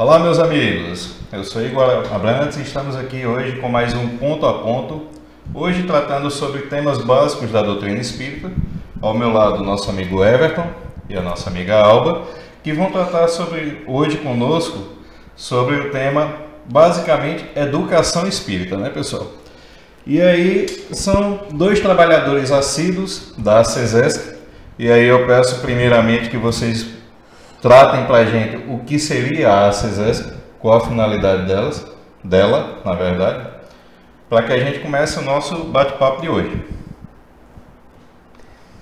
Olá, meus amigos, eu sou Igor Abrantes e estamos aqui hoje com mais um Ponto a Ponto, hoje tratando sobre temas básicos da doutrina espírita. Ao meu lado, nosso amigo Everton e a nossa amiga Alba, que vão tratar hoje conosco sobre o tema, basicamente, educação espírita, né, pessoal? E aí, são dois trabalhadores assíduos da ACESESC, e aí eu peço primeiramente que vocês tratem para a gente o que seria a ACESESC, qual a finalidade dela, na verdade, para que a gente comece o nosso bate-papo de hoje.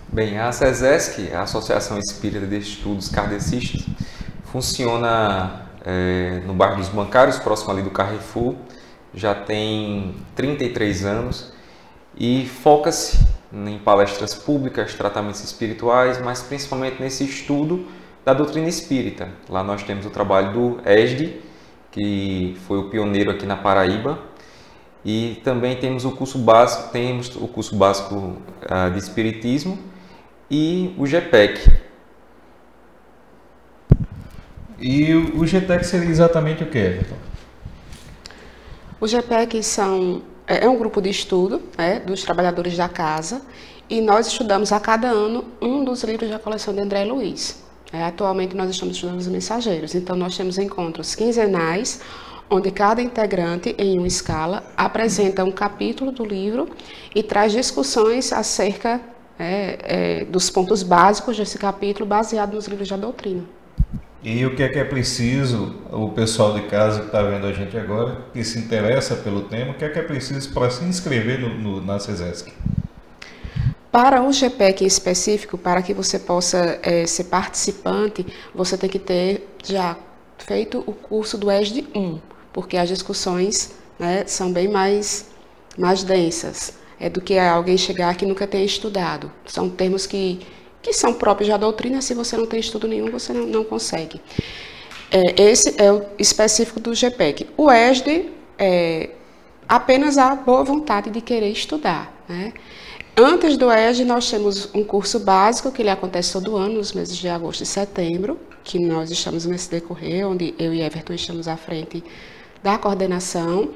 Bem, a ACESESC, a Associação Espírita de Estudos Kardecistas, funciona no bairro dos Bancários, próximo ali do Carrefour, já tem 33 anos e foca-se em palestras públicas, tratamentos espirituais, mas principalmente nesse estudo da doutrina espírita. Lá nós temos o trabalho do ESD, que foi o pioneiro aqui na Paraíba, e também temos o curso básico, de Espiritismo e o GPEC. E o GPEC seria exatamente o que, Everton? O GPEC é um grupo de estudo, dos trabalhadores da casa, e nós estudamos a cada ano um dos livros da coleção de André Luiz. Atualmente nós estamos estudando os Mensageiros, então nós temos encontros quinzenais, onde cada integrante, em uma escala, apresenta um capítulo do livro e traz discussões acerca dos pontos básicos desse capítulo, baseado nos livros da doutrina. E o que é preciso, o pessoal de casa que está vendo a gente agora, que se interessa pelo tema, o que é preciso para se inscrever na ACESESC? Para o GPEC em específico, para que você possa ser participante, você tem que ter já feito o curso do ESD 1, porque as discussões são bem mais densas do que alguém chegar que nunca tenha estudado. São termos que são próprios da doutrina, se você não tem estudo nenhum, você não consegue. Esse é o específico do GPEC. O ESD é apenas a boa vontade de querer estudar, Antes do ESD, nós temos um curso básico, que ele acontece todo ano, nos meses de agosto e setembro, que nós estamos nesse decorrer, onde eu e Everton estamos à frente da coordenação.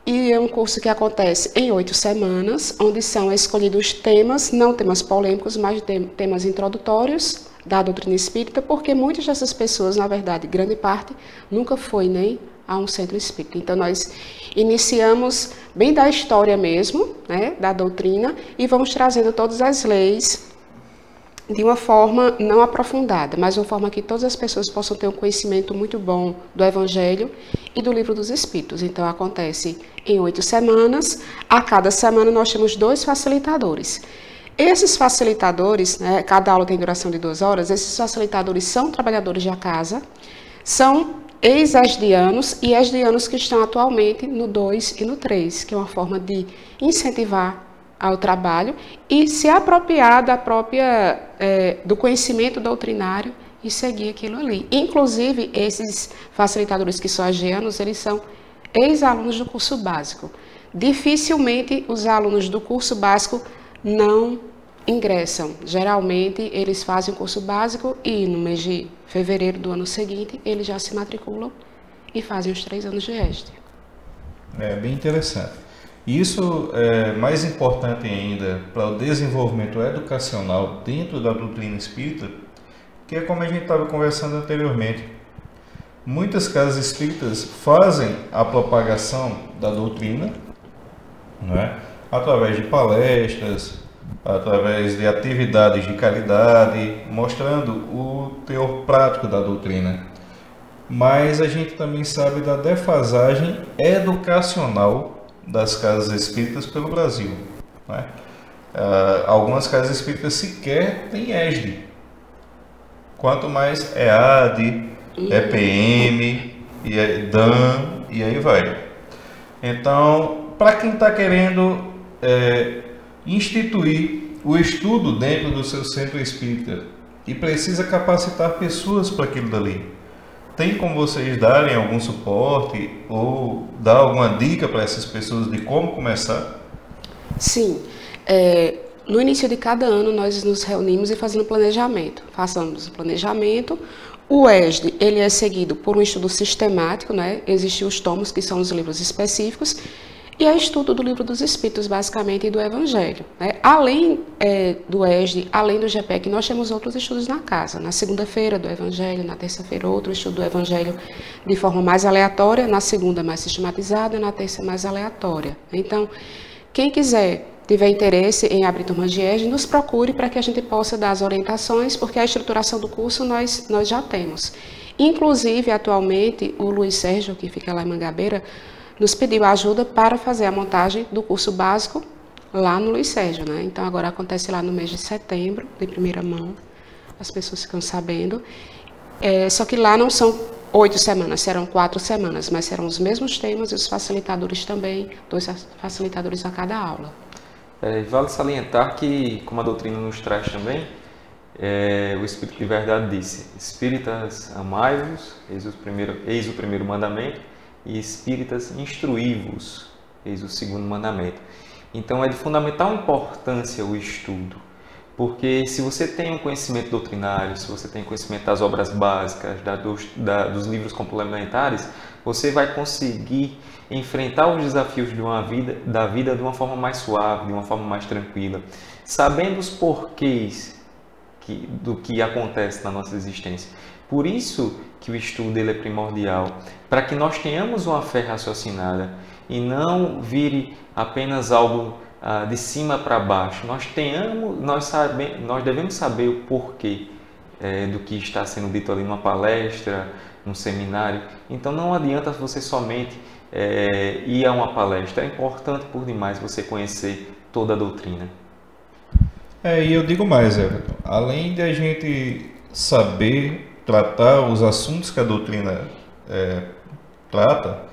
E é um curso que acontece em 8 semanas, onde são escolhidos temas, não temas polêmicos, mas temas introdutórios da doutrina espírita, porque muitas dessas pessoas, na verdade, grande parte, nunca foi nem a um centro espírita. Então, nós iniciamos bem da história mesmo, da doutrina, e vamos trazendo todas as leis de uma forma não aprofundada, mas uma forma que todas as pessoas possam ter um conhecimento muito bom do Evangelho e do Livro dos Espíritos. Então, acontece em 8 semanas. A cada semana nós temos 2 facilitadores. Esses facilitadores, cada aula tem duração de 2 horas, esses facilitadores são trabalhadores da casa, são ex-esdianos e esdianos que estão atualmente no 2 e no 3, que é uma forma de incentivar ao trabalho e se apropriar do conhecimento doutrinário e seguir aquilo ali. Inclusive, esses facilitadores que são esdianos, eles são ex-alunos do curso básico. Dificilmente os alunos do curso básico não ingressam. Geralmente, eles fazem o curso básico e no mês de fevereiro do ano seguinte, eles já se matriculam e fazem os 3 anos de ESD. É bem interessante. Isso é mais importante ainda para o desenvolvimento educacional dentro da doutrina espírita, que é como a gente estava conversando anteriormente. Muitas casas espíritas fazem a propagação da doutrina, através de palestras, através de atividades de caridade, mostrando o teor prático da doutrina. Mas a gente também sabe da defasagem educacional das casas espíritas pelo Brasil. Algumas casas espíritas sequer têm ESD. Quanto mais EAD, EPM, DAN, e aí vai. Então, para quem está querendo instituir o estudo dentro do seu centro espírita e precisa capacitar pessoas para aquilo dali, tem como vocês darem algum suporte ou dar alguma dica para essas pessoas de como começar? Sim. no início de cada ano, nós nos reunimos e fazemos planejamento. Façamos o planejamento. O ESD, ele é seguido por um estudo sistemático, né? Existem os tomos, que são os livros específicos, e é estudo do Livro dos Espíritos, basicamente, e do Evangelho, né? Além do ESD, além do GPEC, nós temos outros estudos na casa. Na segunda-feira, do Evangelho, na terça-feira, outro estudo do Evangelho de forma mais aleatória, na segunda, mais sistematizada, e na terça, mais aleatória. Então, quem quiser, tiver interesse em abrir turmas de ESD, nos procure para que a gente possa dar as orientações, porque a estruturação do curso nós já temos. Inclusive, atualmente, o Luiz Sérgio, que fica lá em Mangabeira, nos pediu ajuda para fazer a montagem do curso básico lá no Luiz Sérgio, né? Então, agora acontece lá no mês de setembro, de primeira mão, as pessoas ficam sabendo. Só que lá não são 8 semanas, serão 4 semanas, mas serão os mesmos temas e os facilitadores também, 2 facilitadores a cada aula. Vale salientar que, como a doutrina nos traz também, o Espírito de Verdade disse: Espíritas, amai-vos, eis o primeiro mandamento, e Espíritas, instruí-vos, eis o segundo mandamento. Então é de fundamental importância o estudo, porque se você tem um conhecimento doutrinário, se você tem conhecimento das obras básicas, dos livros complementares, você vai conseguir enfrentar os desafios da vida de uma forma mais suave, de uma forma mais tranquila, sabendo os porquês do que acontece na nossa existência. Por isso que o estudo dele é primordial, para que nós tenhamos uma fé raciocinada e não vire apenas algo de cima para baixo. Nós devemos saber o porquê do que está sendo dito ali numa palestra, num seminário. Então não adianta você somente ir a uma palestra. É importante por demais você conhecer toda a doutrina. E eu digo mais, Everton. Além de a gente saber tratar os assuntos que a doutrina trata,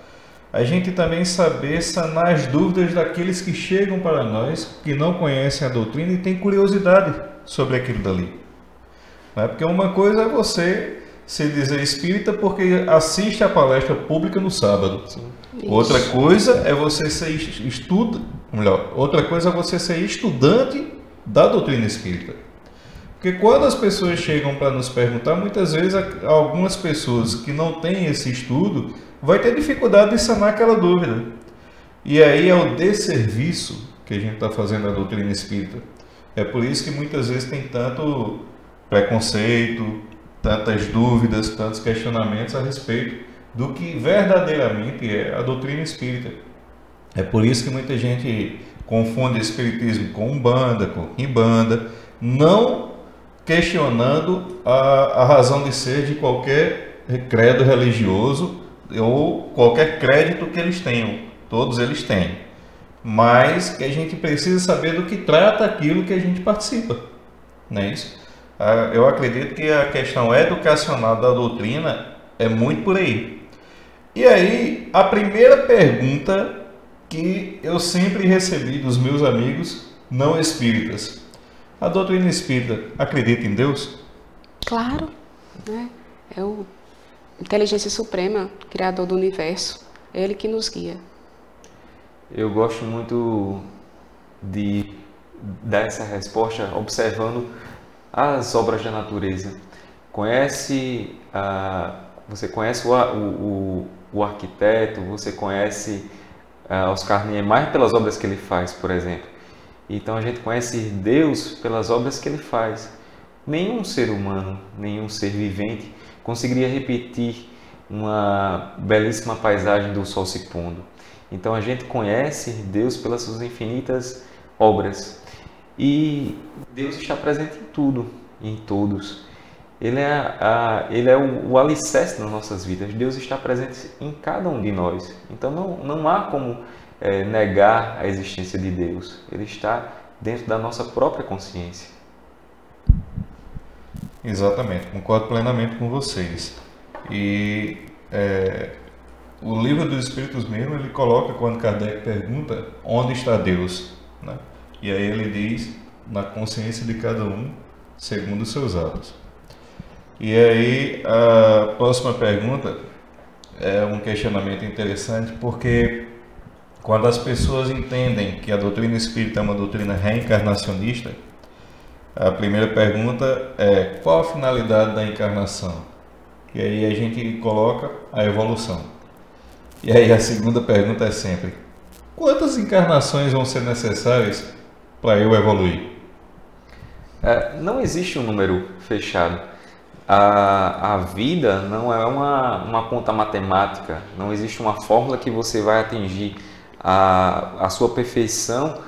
a gente também saber sanar as dúvidas daqueles que chegam para nós, que não conhecem a doutrina e têm curiosidade sobre aquilo dali. Porque uma coisa é você se dizer espírita porque assiste a palestra pública no sábado. Outra coisa é você ser estudante da doutrina espírita. Porque quando as pessoas chegam para nos perguntar, muitas vezes algumas pessoas que não têm esse estudo vai ter dificuldade de sanar aquela dúvida. E aí é o desserviço que a gente está fazendo à doutrina espírita. É por isso que muitas vezes tem tanto preconceito, tantas dúvidas, tantos questionamentos a respeito do que verdadeiramente é a doutrina espírita. É por isso que muita gente confunde espiritismo com umbanda, com quimbanda, não questionando a razão de ser de qualquer credo religioso ou qualquer crédito que eles tenham. Todos eles têm. Mas que a gente precisa saber do que trata aquilo que a gente participa. Não é isso? Eu acredito que a questão educacional da doutrina é muito por aí. E aí, a primeira pergunta que eu sempre recebi dos meus amigos não espíritas: a doutrina espírita acredita em Deus? Claro, né? É o Inteligência Suprema, Criador do Universo. É Ele que nos guia. Eu gosto muito de dar essa resposta observando as obras da natureza. Você conhece o arquiteto, você conhece Oscar Niemeyer pelas obras que ele faz, por exemplo. Então a gente conhece Deus pelas obras que ele faz. Nenhum ser humano, nenhum ser vivente conseguiria repetir uma belíssima paisagem do sol se pondo. Então a gente conhece Deus pelas suas infinitas obras. E Deus está presente em tudo, em todos. Ele é o alicerce das nossas vidas. Deus está presente em cada um de nós. Então não há como negar a existência de Deus. Ele está dentro da nossa própria consciência. Exatamente, concordo plenamente com vocês. E o Livro dos Espíritos mesmo, ele coloca, quando Kardec pergunta, onde está Deus? Né? E aí ele diz, na consciência de cada um, segundo os seus atos. E aí a próxima pergunta é um questionamento interessante, porque quando as pessoas entendem que a doutrina espírita é uma doutrina reencarnacionista, a primeira pergunta é: qual a finalidade da encarnação? E aí a gente coloca a evolução. E aí a segunda pergunta é sempre: quantas encarnações vão ser necessárias para eu evoluir? Não existe um número fechado. A vida não é uma conta matemática, não existe uma fórmula que você vai atingir a sua perfeição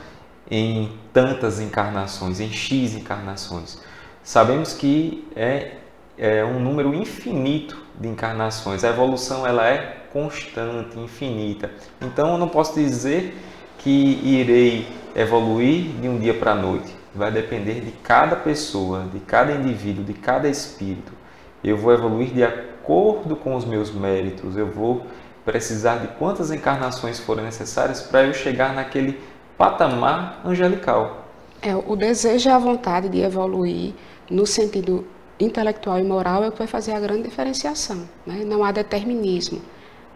em tantas encarnações, em X encarnações. Sabemos que é um número infinito de encarnações. A evolução ela é constante, infinita. Então eu não posso dizer que irei evoluir de um dia para a noite. Vai depender de cada pessoa, de cada indivíduo, de cada espírito. Eu vou evoluir de acordo com os meus méritos. Eu vou precisar de quantas encarnações forem necessárias para eu chegar naquele patamar angelical. O desejo e a vontade de evoluir no sentido intelectual e moral é o que vai fazer a grande diferenciação, né? Não há determinismo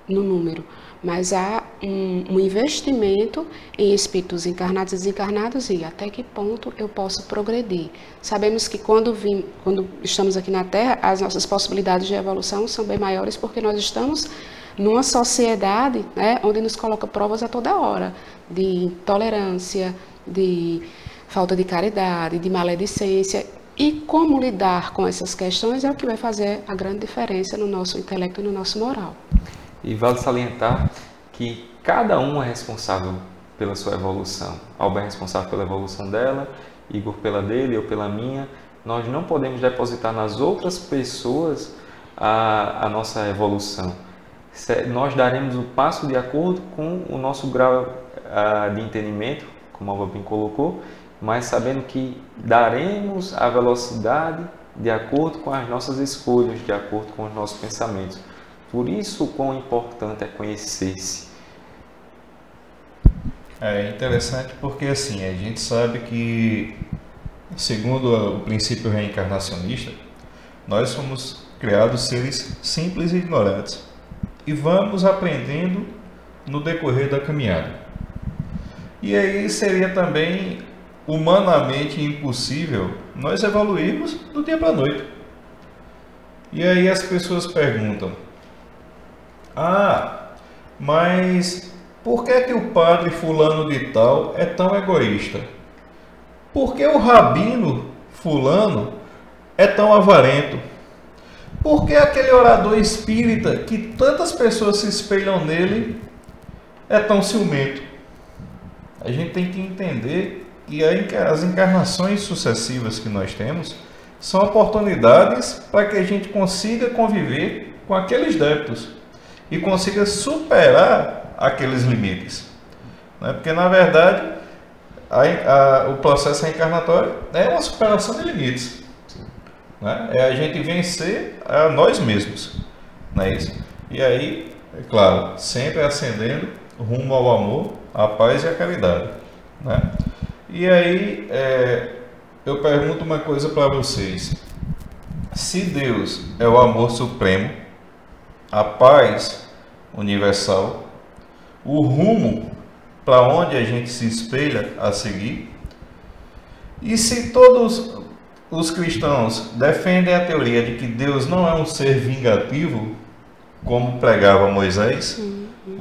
no número, mas há um investimento em espíritos encarnados e desencarnados e até que ponto eu posso progredir. Sabemos que quando estamos aqui na Terra, as nossas possibilidades de evolução são bem maiores porque nós estamos numa sociedade, né, onde nos coloca provas a toda hora de intolerância, de falta de caridade, de maledicência. E como lidar com essas questões é o que vai fazer a grande diferença no nosso intelecto e no nosso moral. E vale salientar que cada um é responsável pela sua evolução. Alba é responsável pela evolução dela, Igor pela dele, eu pela minha. Nós não podemos depositar nas outras pessoas a nossa evolução. Nós daremos o passo de acordo com o nosso grau de entendimento, como a Alba bem colocou, mas sabendo que daremos a velocidade de acordo com as nossas escolhas, de acordo com os nossos pensamentos. Por isso, o quão importante é conhecer-se. É interessante porque, assim, a gente sabe que, segundo o princípio reencarnacionista, nós somos criados seres simples e ignorantes e vamos aprendendo no decorrer da caminhada. E aí seria também humanamente impossível nós evoluirmos do dia para a noite. E aí as pessoas perguntam: mas por que o padre fulano de tal é tão egoísta? Por que o rabino fulano é tão avarento? Por que aquele orador espírita que tantas pessoas se espelham nele é tão ciumento? A gente tem que entender que as encarnações sucessivas que nós temos são oportunidades para que a gente consiga conviver com aqueles débitos e consiga superar aqueles limites, né? Porque, na verdade, o processo reencarnatório é uma superação de limites, né? É a gente vencer a nós mesmos, não é isso? E aí, é claro, sempre ascendendo rumo ao amor, à paz e à caridade, né? E aí, eu pergunto uma coisa para vocês: se Deus é o amor supremo, a paz universal, o rumo para onde a gente se espelha a seguir, e se todos os cristãos defendem a teoria de que Deus não é um ser vingativo, como pregava Moisés,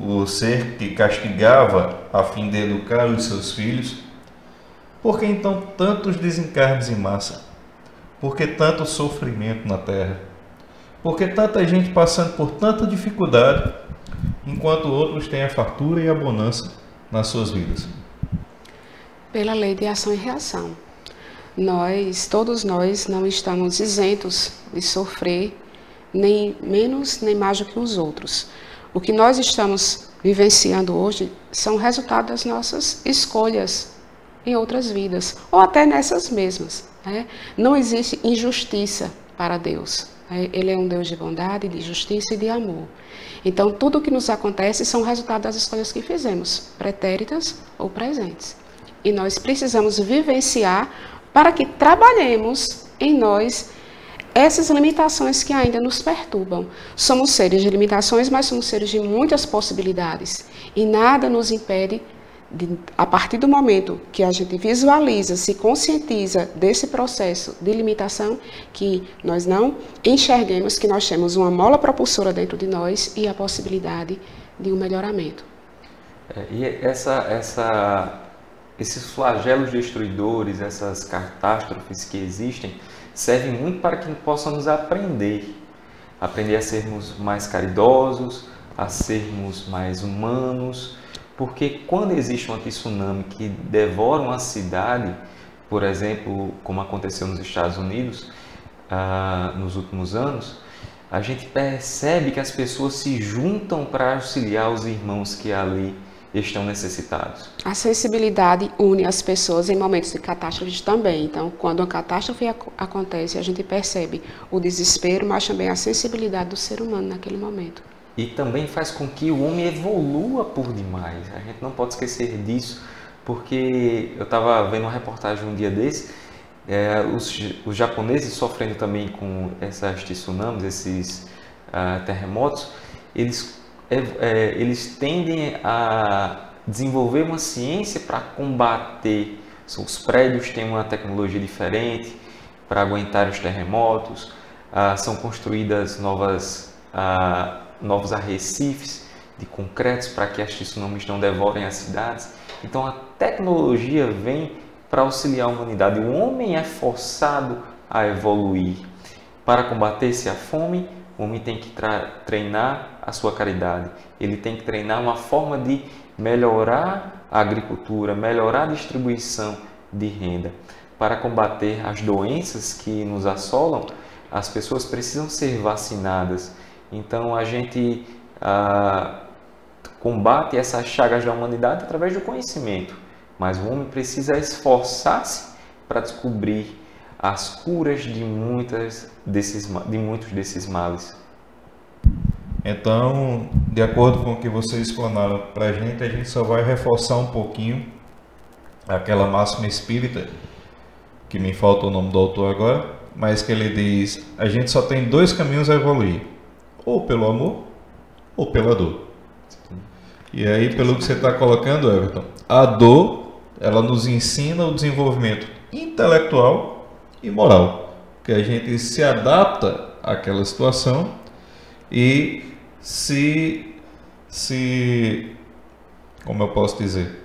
o ser que castigava a fim de educar os seus filhos, por que então tantos desencarnes em massa? Por que tanto sofrimento na Terra? Por que tanta gente passando por tanta dificuldade, enquanto outros têm a fartura e a bonança nas suas vidas? Pela lei de ação e reação. Todos nós não estamos isentos de sofrer, nem menos nem mais do que os outros. O que nós estamos vivenciando hoje são resultado das nossas escolhas em outras vidas, ou até nessas mesmas, né? Não existe injustiça para Deus. Ele é um Deus de bondade, de justiça e de amor. Então, tudo o que nos acontece são resultado das escolhas que fizemos, pretéritas ou presentes. E nós precisamos vivenciar para que trabalhemos em nós essas limitações que ainda nos perturbam. Somos seres de limitações, mas somos seres de muitas possibilidades. E nada nos impede, a partir do momento que a gente visualiza, se conscientiza desse processo de limitação, que nós não enxerguemos que nós temos uma mola propulsora dentro de nós e a possibilidade de um melhoramento. E esses flagelos destruidores, essas catástrofes que existem, servem muito para que possamos aprender a sermos mais caridosos, a sermos mais humanos, porque quando existe um tsunami que devora uma cidade, por exemplo, como aconteceu nos Estados Unidos nos últimos anos, a gente percebe que as pessoas se juntam para auxiliar os irmãos que ali estão necessitados. A sensibilidade une as pessoas em momentos de catástrofes também. Então, quando uma catástrofe acontece, a gente percebe o desespero, mas também a sensibilidade do ser humano naquele momento. E também faz com que o homem evolua por demais. A gente não pode esquecer disso, porque eu estava vendo uma reportagem um dia desse, os japoneses sofrendo também com esses tsunamis, esses terremotos, eles tendem a desenvolver uma ciência para combater. Os prédios têm uma tecnologia diferente para aguentar os terremotos, são construídas novos arrecifes de concretos para que as tsunamis não devorem as cidades. Então a tecnologia vem para auxiliar a humanidade. O homem é forçado a evoluir. Para combater-se a fome, o homem tem que treinar a sua caridade. Ele tem que treinar uma forma de melhorar a agricultura, melhorar a distribuição de renda. Para combater as doenças que nos assolam, as pessoas precisam ser vacinadas. Então a gente combate essas chagas da humanidade através do conhecimento. Mas o homem precisa esforçar-se para descobrir as curas de muitos desses males. Então, de acordo com o que vocês explanaram para a gente só vai reforçar um pouquinho aquela máxima espírita, que me falta o nome do autor agora, mas que ele diz: a gente só tem dois caminhos a evoluir, ou pelo amor, ou pela dor. E aí, pelo que você está colocando, Everton, a dor, ela nos ensina o desenvolvimento intelectual e moral, que a gente se adapta àquela situação e como eu posso dizer?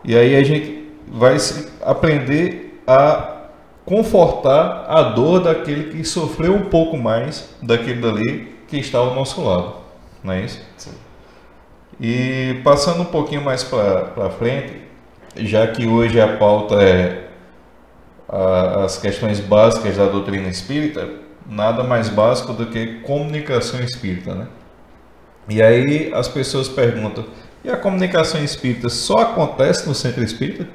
E aí a gente vai aprender a confortar a dor daquele que sofreu um pouco mais daquele dali que está ao nosso lado, não é isso? Sim. E passando um pouquinho mais para frente, já que hoje a pauta é as questões básicas da doutrina espírita, nada mais básico do que comunicação espírita, né? E aí as pessoas perguntam: e a comunicação espírita só acontece no centro espírita?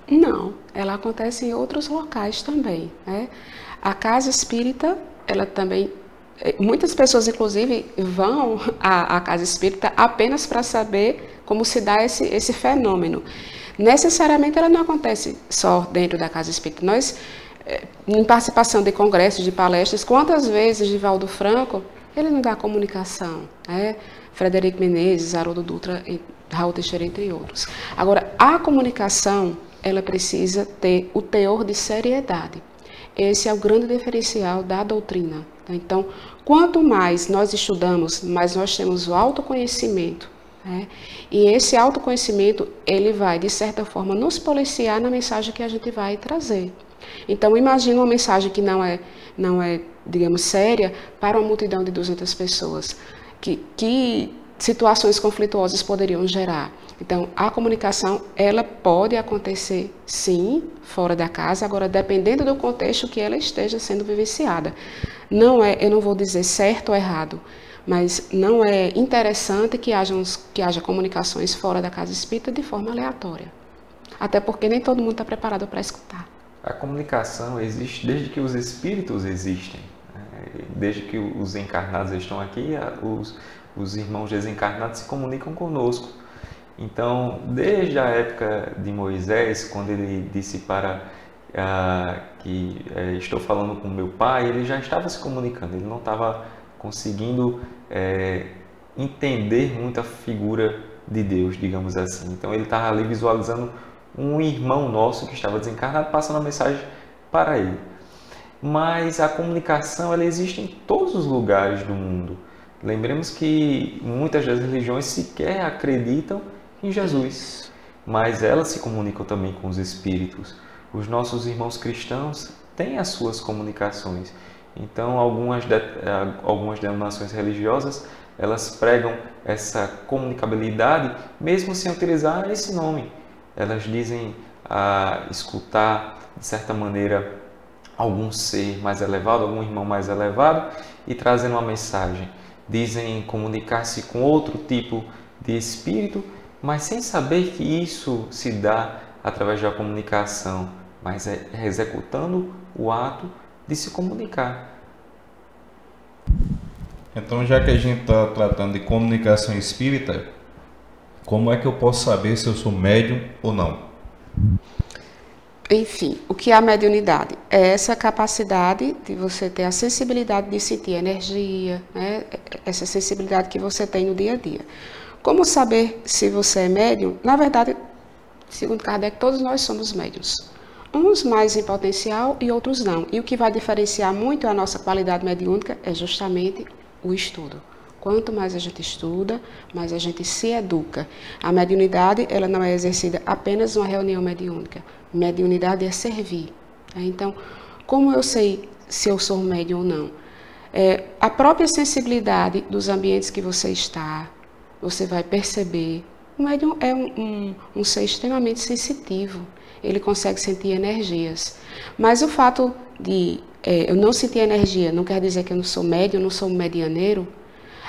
Não, ela acontece em outros locais também, né? A casa espírita, ela também, muitas pessoas inclusive vão à casa espírita apenas para saber como se dá esse fenômeno. Necessariamente ela não acontece só dentro da casa espírita. Nós, em participação de congressos, de palestras, quantas vezes Divaldo Franco, ele não dá comunicação, né? Frederico Menezes, Haroldo Dutra, Raul Teixeira, entre outros. Agora, a comunicação, ela precisa ter o teor de seriedade. Esse é o grande diferencial da doutrina. Então, quanto mais nós estudamos, mais nós temos o autoconhecimento, né? E esse autoconhecimento, ele vai, de certa forma, nos policiar na mensagem que a gente vai trazer. Então, imagine uma mensagem que não é, digamos, séria para uma multidão de 200 pessoas. Que situações conflituosas poderiam gerar? Então, a comunicação, ela pode acontecer, sim, fora da casa, agora, dependendo do contexto que ela esteja sendo vivenciada. Eu não vou dizer certo ou errado, mas não é interessante que haja comunicações fora da casa espírita de forma aleatória. Até porque nem todo mundo está preparado para escutar. A comunicação existe desde que os espíritos existem. Desde que os encarnados estão aqui, os irmãos desencarnados se comunicam conosco. Então, desde a época de Moisés, quando ele disse para estou falando com meu pai, ele já estava se comunicando, ele não estava conseguindo entender muito a figura de Deus, digamos assim. Então ele estava ali visualizando um irmão nosso que estava desencarnado, passando a mensagem para ele. Mas a comunicação, ela existe em todos os lugares do mundo. Lembremos que muitas das religiões sequer acreditam em Jesus, mas elas se comunicam também com os espíritos. Os nossos irmãos cristãos têm as suas comunicações. Então, algumas denominações religiosas, elas pregam essa comunicabilidade mesmo sem utilizar esse nome. Elas dizem escutar, de certa maneira, algum ser mais elevado, algum irmão mais elevado e trazendo uma mensagem. Dizem comunicar-se com outro tipo de espírito, mas sem saber que isso se dá através da comunicação, mas executando o ato de se comunicar. Então, já que a gente está tratando de comunicação espírita, como é que eu posso saber se eu sou médium ou não? Enfim, o que é a mediunidade? É essa capacidade de você ter a sensibilidade de sentir energia, né? Essa sensibilidade que você tem no dia a dia. Como saber se você é médium? Na verdade, segundo Kardec, todos nós somos médiuns. Uns mais em potencial e outros não. E o que vai diferenciar muito a nossa qualidade mediúnica é justamente o estudo. Quanto mais a gente estuda, mais a gente se educa. A mediunidade, ela não é exercida apenas numa reunião mediúnica. Mediunidade é servir. Então, como eu sei se eu sou médium ou não? A própria sensibilidade dos ambientes que você está, você vai perceber. O médium é um ser extremamente sensitivo. Ele consegue sentir energias. Mas o fato de eu não sentir energia não quer dizer que eu não sou médium, não sou um medianeiro.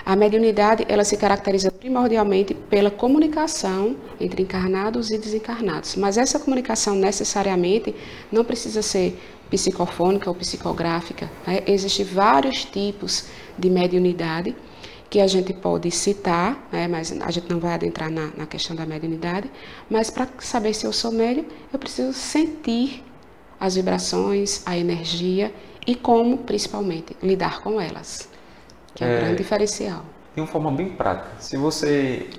A mediunidade, ela se caracteriza primordialmente pela comunicação entre encarnados e desencarnados. Mas essa comunicação necessariamente não precisa ser psicofônica ou psicográfica, né? Existem vários tipos de mediunidade que a gente pode citar, né? Mas a gente não vai adentrar na questão da mediunidade. Mas para saber se eu sou médium, eu preciso sentir as vibrações, a energia e como, principalmente, lidar com elas. Que é um grande diferencial. De uma forma bem prática. Se você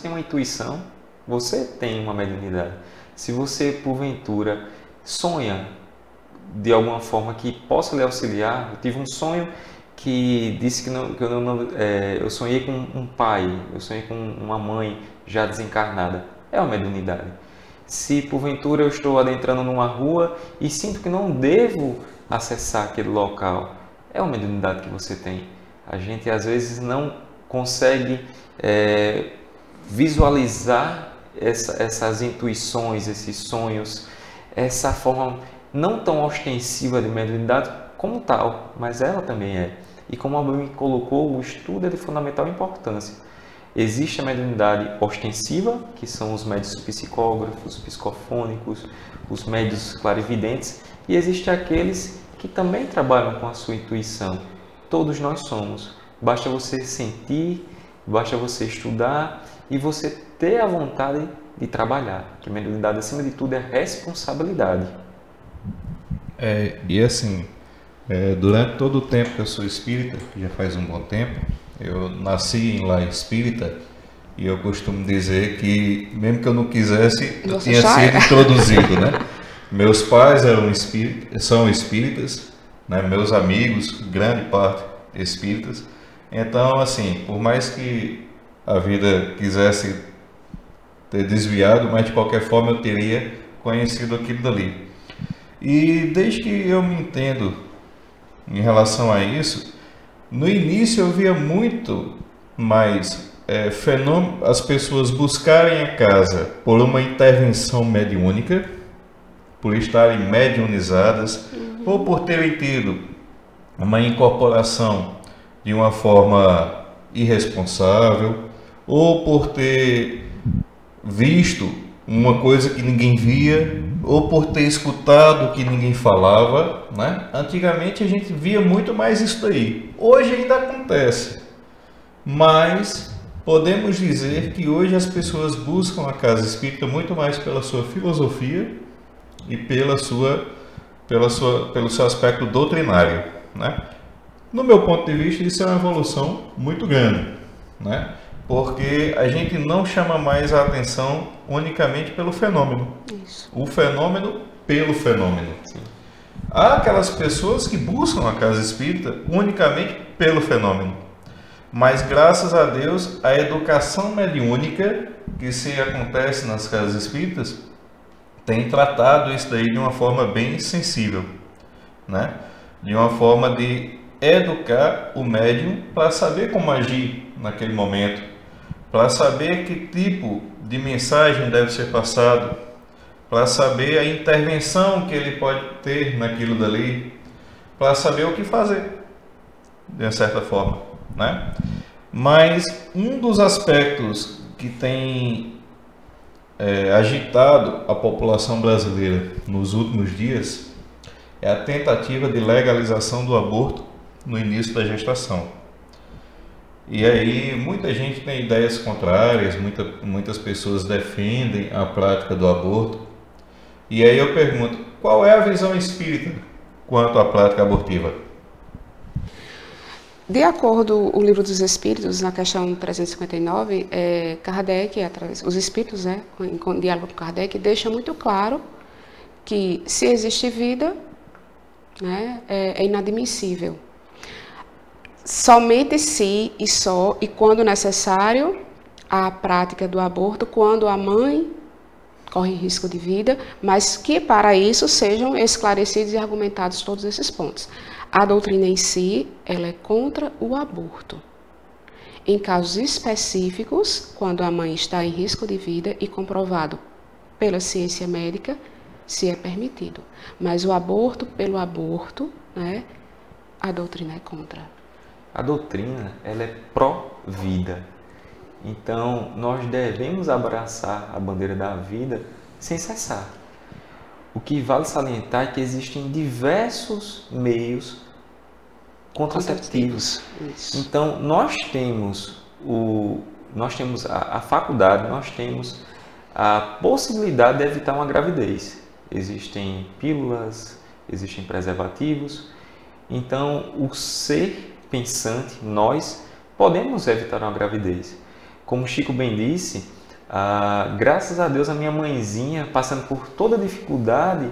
tem uma intuição, você tem uma mediunidade. Se você, porventura, sonha de alguma forma que possa lhe auxiliar, eu tive um sonho que disse eu sonhei com um pai, eu sonhei com uma mãe já desencarnada. É uma mediunidade. Se, porventura, eu estou adentrando numa rua e sinto que não devo acessar aquele local, é uma mediunidade que você tem. A gente, às vezes, não consegue visualizar essas intuições, esses sonhos, essa forma não tão ostensiva de mediunidade como tal, mas ela também é. E como a Bíblia colocou, o estudo é de fundamental importância. Existe a mediunidade ostensiva, que são os médios psicógrafos, psicofônicos, os médios clarividentes, e existe aqueles que também trabalham com a sua intuição. Todos nós somos. Basta você sentir, basta você estudar e você ter a vontade de trabalhar. Que a mediunidade, acima de tudo, é responsabilidade. E assim, durante todo o tempo que eu sou espírita, que já faz um bom tempo, eu nasci em lar espírita e eu costumo dizer que, mesmo que eu não quisesse, eu tinha sido introduzido, né? Meus pais são espíritas, né? Meus amigos, grande parte espíritas. Então, assim, por mais que a vida quisesse ter desviado, mas de qualquer forma eu teria conhecido aquilo dali. E desde que eu me entendo em relação a isso, no início eu via muito mais fenômeno, as pessoas buscarem a casa por uma intervenção mediúnica, por estarem mediunizadas, ou por terem tido uma incorporação de uma forma irresponsável, ou por ter visto uma coisa que ninguém via, ou por ter escutado que ninguém falava, né? Antigamente a gente via muito mais isso daí. Hoje ainda acontece, mas podemos dizer que hoje as pessoas buscam a casa espírita muito mais pela sua filosofia e pelo seu aspecto doutrinário, né? No meu ponto de vista, isso é uma evolução muito grande, né? Porque a gente não chama mais a atenção unicamente pelo fenômeno. Isso. O fenômeno pelo fenômeno. Sim. Há aquelas pessoas que buscam a casa espírita unicamente pelo fenômeno. Mas graças a Deus, a educação mediúnica que se acontece nas casas espíritas tem tratado isso daí de uma forma bem sensível, né? De uma forma de educar o médium para saber como agir naquele momento, para saber que tipo de mensagem deve ser passado, para saber a intervenção que ele pode ter naquilo dali, para saber o que fazer, de certa forma, né? Mas um dos aspectos que tem agitado a população brasileira nos últimos dias é a tentativa de legalização do aborto no início da gestação. E aí muita gente tem ideias contrárias, muitas pessoas defendem a prática do aborto. E aí eu pergunto, qual é a visão espírita quanto à prática abortiva? De acordo com o Livro dos Espíritos, na questão 359, Kardec, os Espíritos, em diálogo com Kardec, deixa muito claro que se existe vida, né, é inadmissível. Somente se e só, e quando necessário, a prática do aborto, quando a mãe corre risco de vida, mas que para isso sejam esclarecidos e argumentados todos esses pontos. A doutrina em si, ela é contra o aborto. Em casos específicos, quando a mãe está em risco de vida e comprovado pela ciência médica, se é permitido. Mas o aborto pelo aborto, né, a doutrina é contra. A doutrina, ela é pró-vida. Então, nós devemos abraçar a bandeira da vida sem cessar. O que vale salientar é que existem diversos meios contraceptivos. Então, nós temos a faculdade, nós temos a possibilidade de evitar uma gravidez. Existem pílulas, existem preservativos. Então, o ser pensante, nós, podemos evitar uma gravidez. Como Chico bem disse, graças a Deus a minha mãezinha, passando por toda a dificuldade,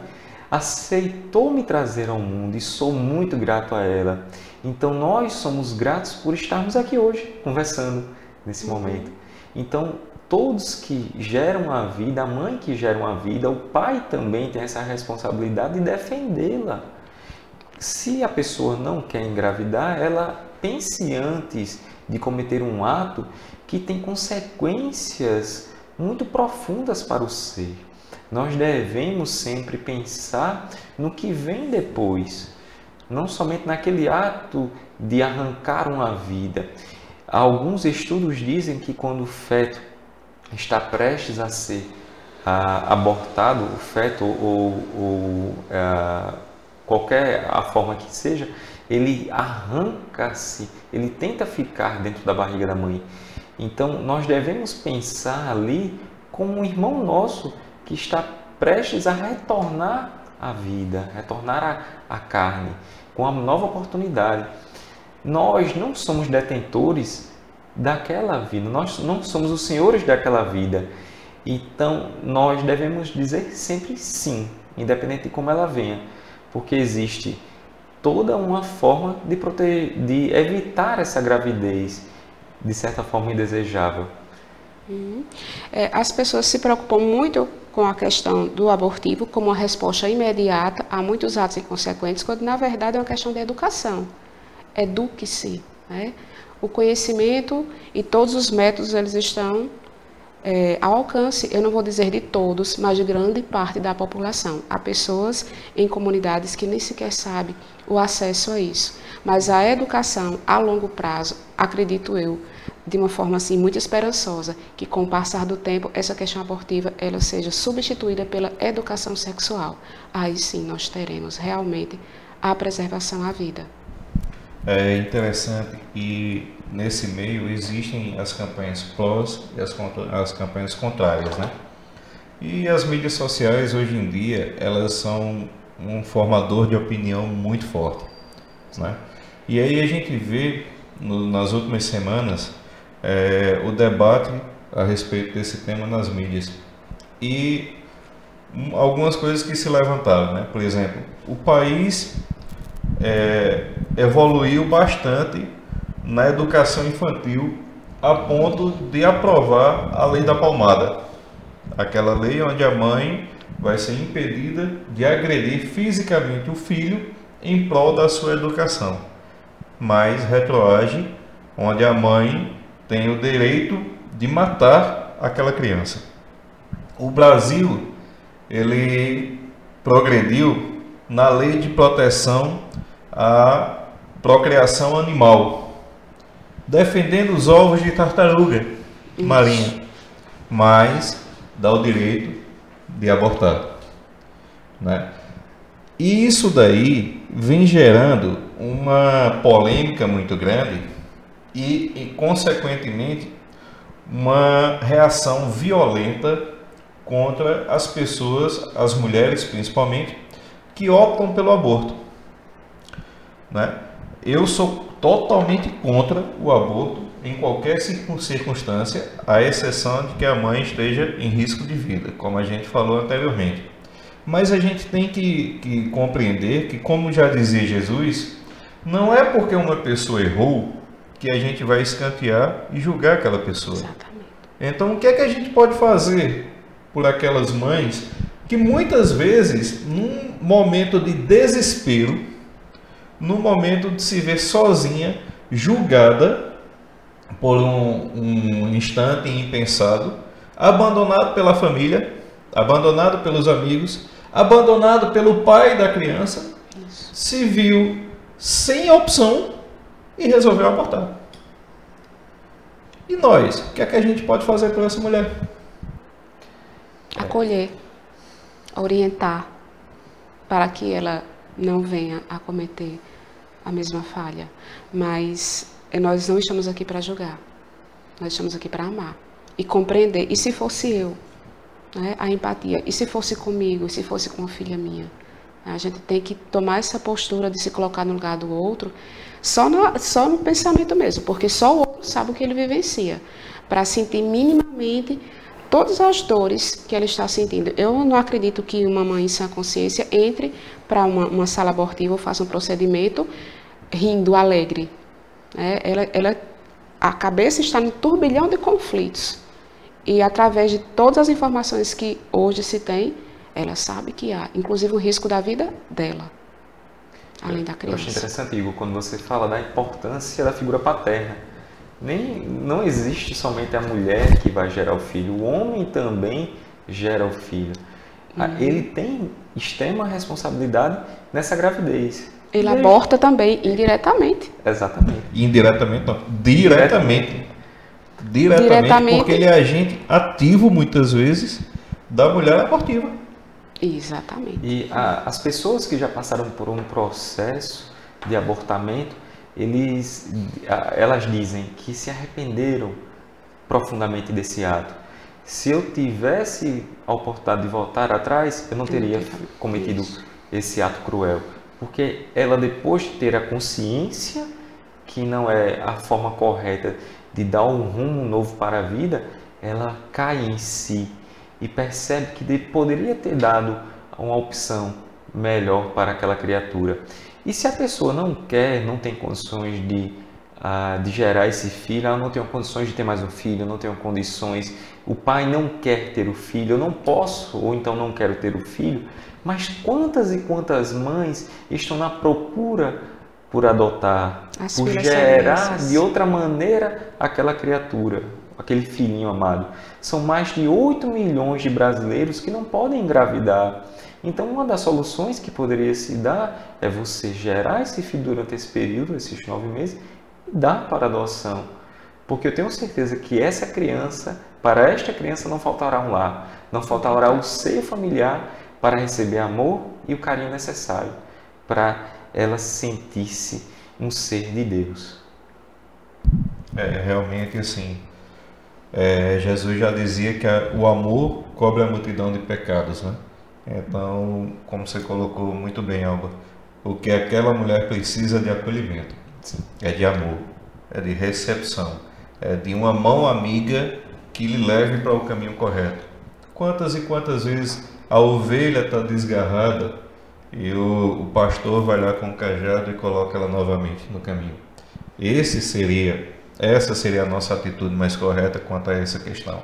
aceitou me trazer ao mundo e sou muito grato a ela. Então nós somos gratos por estarmos aqui hoje, conversando nesse momento. Então todos que geram a vida, a mãe que gera uma vida, o pai também tem essa responsabilidade de defendê-la. Se a pessoa não quer engravidar, ela pense antes de cometer um ato que tem consequências muito profundas para o ser. Nós devemos sempre pensar no que vem depois, não somente naquele ato de arrancar uma vida. Alguns estudos dizem que quando o feto está prestes a ser abortado, o feto ou qualquer a forma que seja, ele arranca-se, ele tenta ficar dentro da barriga da mãe. Então, nós devemos pensar ali como um irmão nosso que está prestes a retornar à vida, retornar à carne, com uma nova oportunidade. Nós não somos detentores daquela vida, nós não somos os senhores daquela vida. Então, nós devemos dizer sempre sim, independente de como ela venha, porque existe toda uma forma de evitar essa gravidez, de certa forma indesejável. As pessoas se preocupam muito com a questão do abortivo como uma resposta imediata a muitos atos inconsequentes, quando na verdade é uma questão de educação. Eduque-se, né? O conhecimento e todos os métodos eles estão ao alcance, eu não vou dizer de todos, mas de grande parte da população. Há pessoas em comunidades que nem sequer sabem o acesso a isso. Mas a educação a longo prazo, acredito eu, de uma forma assim muito esperançosa, que com o passar do tempo essa questão abortiva ela seja substituída pela educação sexual. Aí sim nós teremos realmente a preservação à vida. É interessante e nesse meio existem as campanhas prós e as campanhas contrárias, né? E as mídias sociais hoje em dia, elas são um formador de opinião muito forte, né? E aí a gente vê nas últimas semanas o debate a respeito desse tema nas mídias e algumas coisas que se levantaram, né? Por exemplo, o país evoluiu bastante na educação infantil a ponto de aprovar a lei da palmada, aquela lei onde a mãe vai ser impedida de agredir fisicamente o filho em prol da sua educação, mas retroage onde a mãe tem o direito de matar aquela criança. O Brasil, ele progrediu na lei de proteção à procriação animal, defendendo os ovos de tartaruga marinha, mas dá o direito de abortar, né? E isso daí vem gerando uma polêmica muito grande e consequentemente, uma reação violenta contra as pessoas, as mulheres principalmente, que optam pelo aborto, né? Eu sou totalmente contra o aborto em qualquer circunstância, à exceção de que a mãe esteja em risco de vida, como a gente falou anteriormente. Mas a gente tem que compreender que, como já dizia Jesus, não é porque uma pessoa errou que a gente vai escantear e julgar aquela pessoa. Exatamente. Então, o que é que a gente pode fazer por aquelas mães que muitas vezes, num momento de desespero, no momento de se ver sozinha, julgada por um instante impensado, abandonado pela família, abandonado pelos amigos, abandonado pelo pai da criança, se viu sem opção e resolveu abortar. E nós, o que é que a gente pode fazer por essa mulher? Acolher, orientar, para que ela não venha a cometer a mesma falha. Mas nós não estamos aqui para julgar, nós estamos aqui para amar e compreender. E se fosse eu, né, a empatia, e se fosse comigo, e se fosse com uma filha minha? A gente tem que tomar essa postura de se colocar no lugar do outro, só no pensamento mesmo, porque só o outro sabe o que ele vivencia, para sentir minimamente todas as dores que ela está sentindo. Eu não acredito que uma mãe sem consciência entre para uma sala abortiva ou faça um procedimento rindo, alegre. A cabeça está num turbilhão de conflitos. E através de todas as informações que hoje se tem, ela sabe que há, inclusive, o risco da vida dela, além da criança. Eu acho interessante, Igor, quando você fala da importância da figura paterna. Não existe somente a mulher que vai gerar o filho, o homem também gera o filho. Ele tem extrema responsabilidade nessa gravidez. Ele aborta também, indiretamente. Exatamente. Indiretamente não, diretamente, porque ele é agente ativo, muitas vezes, da mulher abortiva. Exatamente. E as pessoas que já passaram por um processo de abortamento, elas dizem que se arrependeram profundamente desse ato. Se eu tivesse a oportunidade de voltar atrás, eu não teria cometido esse ato cruel. Porque ela, depois de ter a consciência que não é a forma correta de dar um rumo novo para a vida, ela cai em si e percebe que poderia ter dado uma opção melhor para aquela criatura. E se a pessoa não quer, não tem condições de gerar esse filho, ela não tem condições de ter mais um filho, não tem condições, o pai não quer ter o filho, eu não posso, ou então não quero ter o filho, mas quantas e quantas mães estão na procura por adotar, por gerar de outra maneira aquela criatura, aquele filhinho amado. São mais de 8 milhões de brasileiros que não podem engravidar. Então, uma das soluções que poderia se dar é você gerar esse filho durante esse período, esses 9 meses, e dar para adoção. Porque eu tenho certeza que para esta criança não faltará um lar, não faltará o seio familiar para receber amor e o carinho necessário para ela sentir-se um ser de Deus. Realmente assim, Jesus já dizia que o amor cobre a multidão de pecados, né? Então, como você colocou muito bem, Alba, o que aquela mulher precisa de acolhimento, é de amor, é de recepção, é de uma mão amiga que lhe leve para o caminho correto. Quantas e quantas vezes a ovelha está desgarrada e o pastor vai lá com o cajado e coloca ela novamente no caminho. Essa seria a nossa atitude mais correta quanto a essa questão,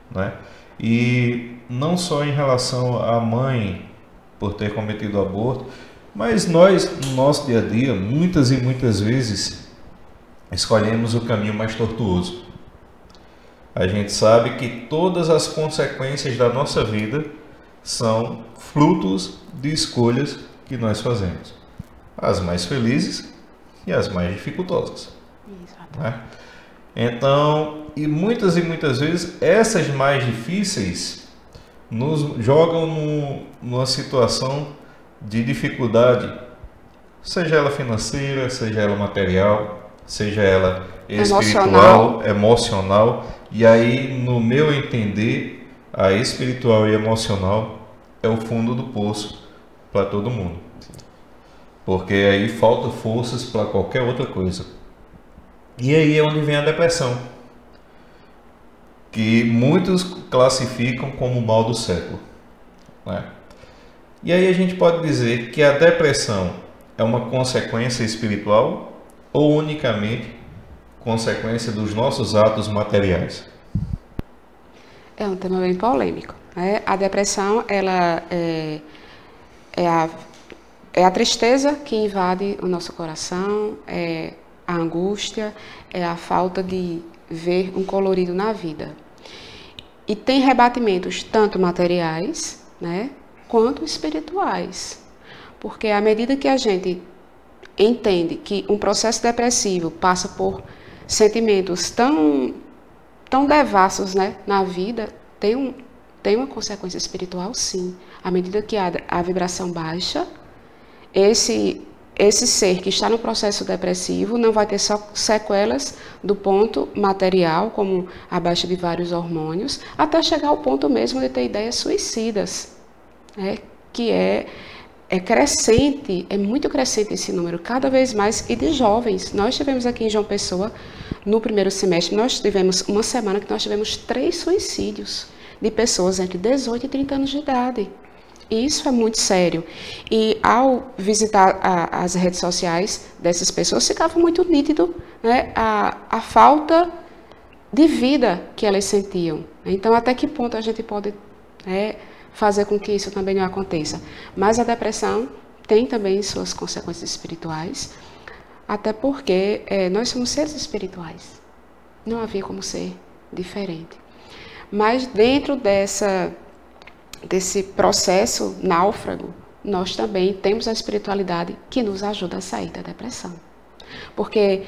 né? E não só em relação à mãe por ter cometido aborto, mas nós, no nosso dia a dia, muitas e muitas vezes, escolhemos o caminho mais tortuoso. A gente sabe que todas as consequências da nossa vida são frutos de escolhas que nós fazemos. As mais felizes e as mais dificultosas. Né? Então, e muitas vezes, essas mais difíceis nos jogam numa situação de dificuldade, seja ela financeira, seja ela material, seja ela espiritual, emocional. E aí, no meu entender, a espiritual e emocional é o fundo do poço para todo mundo. Porque aí falta forças para qualquer outra coisa. E aí é onde vem a depressão, que muitos classificam como o mal do século, né? E aí a gente pode dizer que a depressão é uma consequência espiritual ou unicamente consequência dos nossos atos materiais? É um tema bem polêmico, né? A depressão, ela é a tristeza que invade o nosso coração, é a angústia, é a falta de ver um colorido na vida. E tem rebatimentos tanto materiais, né, quanto espirituais. Porque à medida que a gente entende que um processo depressivo passa por sentimentos tão devassos, né, na vida, tem uma consequência espiritual, sim. À medida que a vibração baixa, esse ser que está no processo depressivo não vai ter só sequelas do ponto material, como a baixa de vários hormônios, até chegar ao ponto mesmo de ter ideias suicidas, né? Que é crescente, é muito crescente esse número, cada vez mais, e de jovens. Nós tivemos aqui em João Pessoa, no primeiro semestre, nós tivemos uma semana que nós tivemos 3 suicídios de pessoas entre 18 e 30 anos de idade. E isso é muito sério. E ao visitar as redes sociais dessas pessoas, ficava muito nítido, né, a falta de vida que elas sentiam. Então, até que ponto a gente pode, né, fazer com que isso também não aconteça? Mas a depressão tem também suas consequências espirituais, até porque nós somos seres espirituais. Não havia como ser diferente. Mas dentro desse processo náufrago, nós também temos a espiritualidade que nos ajuda a sair da depressão. Porque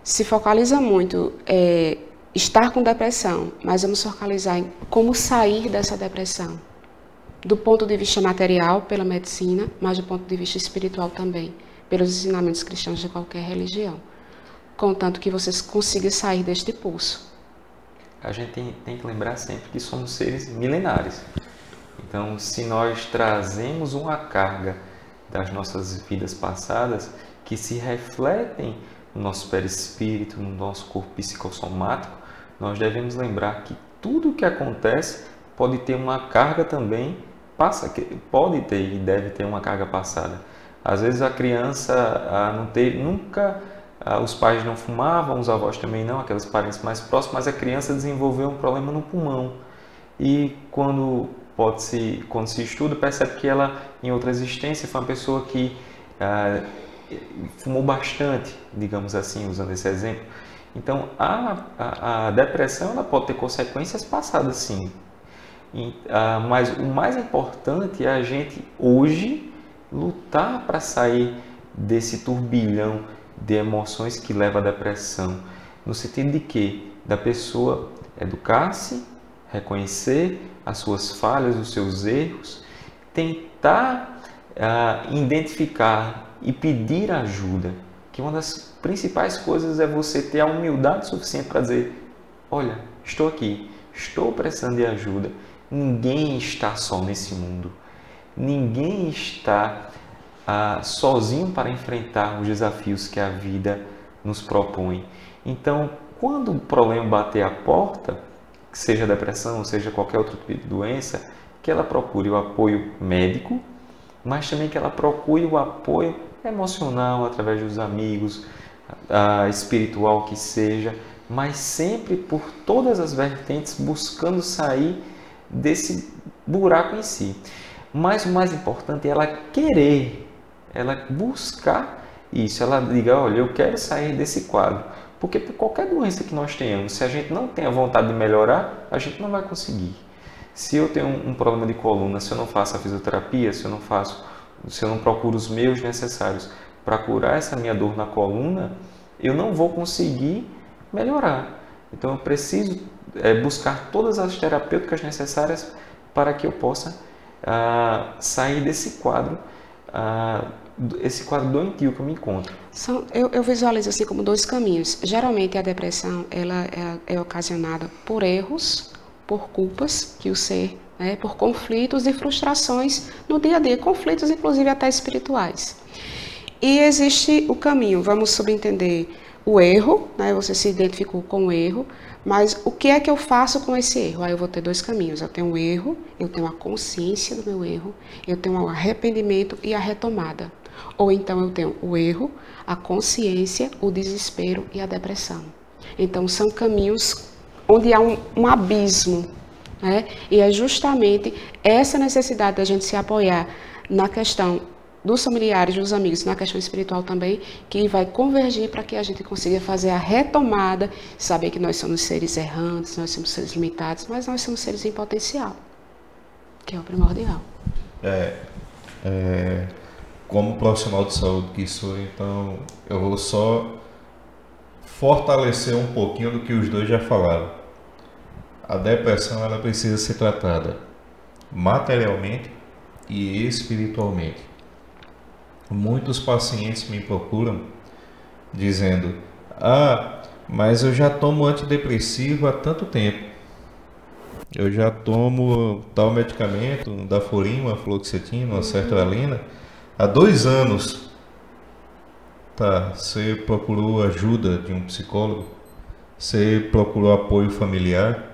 se focaliza muito estar com depressão, mas vamos focalizar em como sair dessa depressão. Do ponto de vista material, pela medicina, mas do ponto de vista espiritual também, pelos ensinamentos cristãos de qualquer religião. Contanto que vocês consigam sair deste poço. A gente tem que lembrar sempre que somos seres milenares. Então, se nós trazemos uma carga das nossas vidas passadas que se refletem no nosso perispírito, no nosso corpo psicossomático, nós devemos lembrar que tudo o que acontece pode ter uma carga também, pode ter e deve ter uma carga passada. Às vezes a criança não teve, nunca, os pais não fumavam, os avós também não, aqueles parentes mais próximos, mas a criança desenvolveu um problema no pulmão. E quando se estuda, percebe que ela, em outra existência, foi uma pessoa que fumou bastante, digamos assim, usando esse exemplo. Então, a depressão ela pode ter consequências passadas, sim. Mas o mais importante é a gente, hoje, lutar para sair desse turbilhão de emoções que leva à depressão. No sentido de que? Da pessoa educar-se, reconhecer as suas falhas, os seus erros, tentar identificar e pedir ajuda. Que uma das principais coisas é você ter a humildade suficiente para dizer: olha, estou aqui, estou precisando de ajuda. Ninguém está só nesse mundo. Ninguém está sozinho para enfrentar os desafios que a vida nos propõe. Então, quando o problema bater a porta, seja depressão, seja qualquer outro tipo de doença, que ela procure o apoio médico, mas também que ela procure o apoio emocional através dos amigos, espiritual que seja, mas sempre por todas as vertentes buscando sair desse buraco em si. Mas o mais importante é ela querer, ela buscar isso, ela diga, olha, eu quero sair desse quadro. Porque por qualquer doença que nós tenhamos, se a gente não tem a vontade de melhorar, a gente não vai conseguir. Se eu tenho um problema de coluna, se eu não faço a fisioterapia, se eu não procuro os meios necessários para curar essa minha dor na coluna, eu não vou conseguir melhorar. Então eu preciso buscar todas as terapêuticas necessárias para que eu possa sair desse quadro, esse quadro doentio que eu me encontro. Eu visualizo assim como dois caminhos. Geralmente a depressão ela é ocasionada por erros, por culpas que o ser, por conflitos e frustrações no dia a dia, conflitos inclusive até espirituais. E existe o caminho, vamos subentender o erro, você se identificou com o erro, mas o que é que eu faço com esse erro? Aí eu vou ter dois caminhos, eu tenho o erro, eu tenho a consciência do meu erro, eu tenho o arrependimento e a retomada. Ou então eu tenho o erro, a consciência, o desespero e a depressão. Então são caminhos onde há um abismo, e é justamente essa necessidade da gente se apoiar na questão dos familiares, dos amigos, na questão espiritual também, que vai convergir para que a gente consiga fazer a retomada, saber que nós somos seres errantes, nós somos seres limitados, mas nós somos seres em potencial, que é o primordial. Como profissional de saúde que sou, então eu vou só fortalecer um pouquinho do que os dois já falaram. A depressão ela precisa ser tratada materialmente e espiritualmente. Muitos pacientes me procuram dizendo: mas eu já tomo antidepressivo há tanto tempo. Eu já tomo tal medicamento, Daforin, uma fluoxetina, uma sertralina, há 2 anos. Tá, você procurou ajuda de um psicólogo? Você procurou apoio familiar?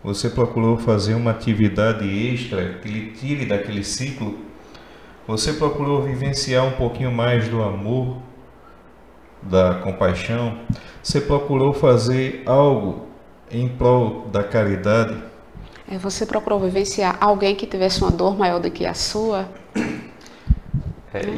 Você procurou fazer uma atividade extra que lhe tire daquele ciclo? Você procurou vivenciar um pouquinho mais do amor, da compaixão? Você procurou fazer algo em prol da caridade? Você procurou vivenciar alguém que tivesse uma dor maior do que a sua?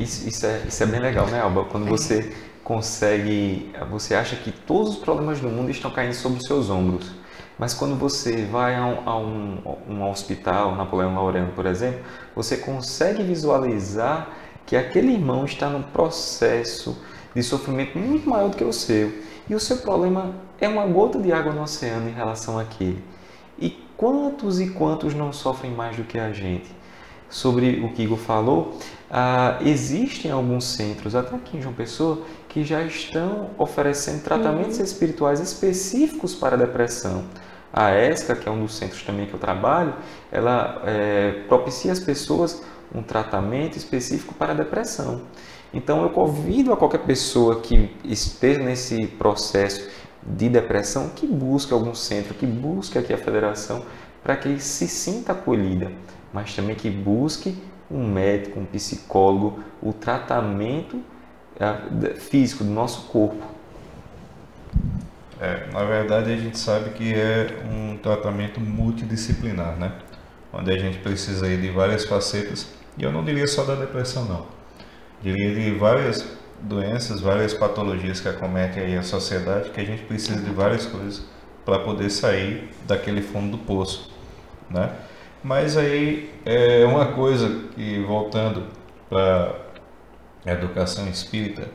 Isso é bem legal, né, Alba? Quando você consegue, você acha que todos os problemas do mundo estão caindo sobre os seus ombros. Mas quando você vai a um hospital, Napoleão Laureano, por exemplo, você consegue visualizar que aquele irmão está num processo de sofrimento muito maior do que o seu. E o seu problema é uma gota de água no oceano em relação àquele. E quantos não sofrem mais do que a gente? Sobre o que Igor falou, existem alguns centros, até aqui em João Pessoa, que já estão oferecendo tratamentos espirituais específicos para a depressão. A ESCA, que é um dos centros também que eu trabalho, ela propicia às pessoas um tratamento específico para a depressão. Então eu convido a qualquer pessoa que esteja nesse processo de depressão que busque algum centro, que busque aqui a federação, para que se sinta acolhida, mas também que busque um médico, um psicólogo, o tratamento físico do nosso corpo. Na verdade a gente sabe que é um tratamento multidisciplinar, né? Onde a gente precisa ir de várias facetas, e eu não diria só da depressão não, diria de várias doenças, várias patologias que acometem aí a sociedade, que a gente precisa de várias coisas para poder sair daquele fundo do poço, né? Mas aí é uma coisa que, voltando para a educação espírita,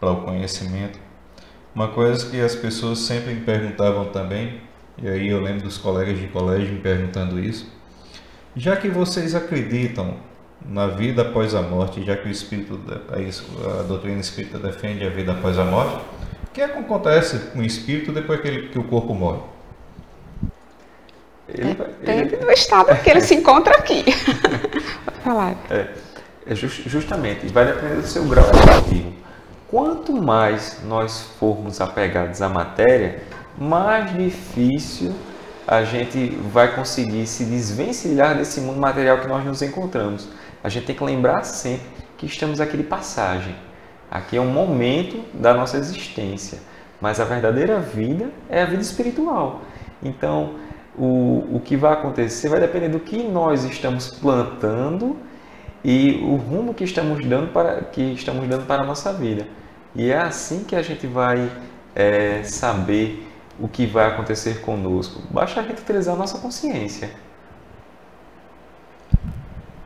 para o conhecimento, uma coisa que as pessoas sempre me perguntavam também, e aí eu lembro dos colegas de colégio me perguntando isso: já que vocês acreditam na vida após a morte, já que a doutrina espírita defende a vida após a morte, o que é que acontece com o espírito depois que o corpo morre? Depende do estado que ele se encontra aqui. Pode falar. Justamente, vai depender do seu grau educativo. Quanto mais nós formos apegados à matéria, mais difícil a gente vai conseguir se desvencilhar desse mundo material que nós nos encontramos. A gente tem que lembrar sempre que estamos aqui de passagem. Aqui é um momento da nossa existência, mas a verdadeira vida é a vida espiritual. Então, o que vai acontecer vai depender do que nós estamos plantando e o rumo que estamos dando para a nossa vida. E é assim que a gente vai saber o que vai acontecer conosco. Basta a gente utilizar a nossa consciência.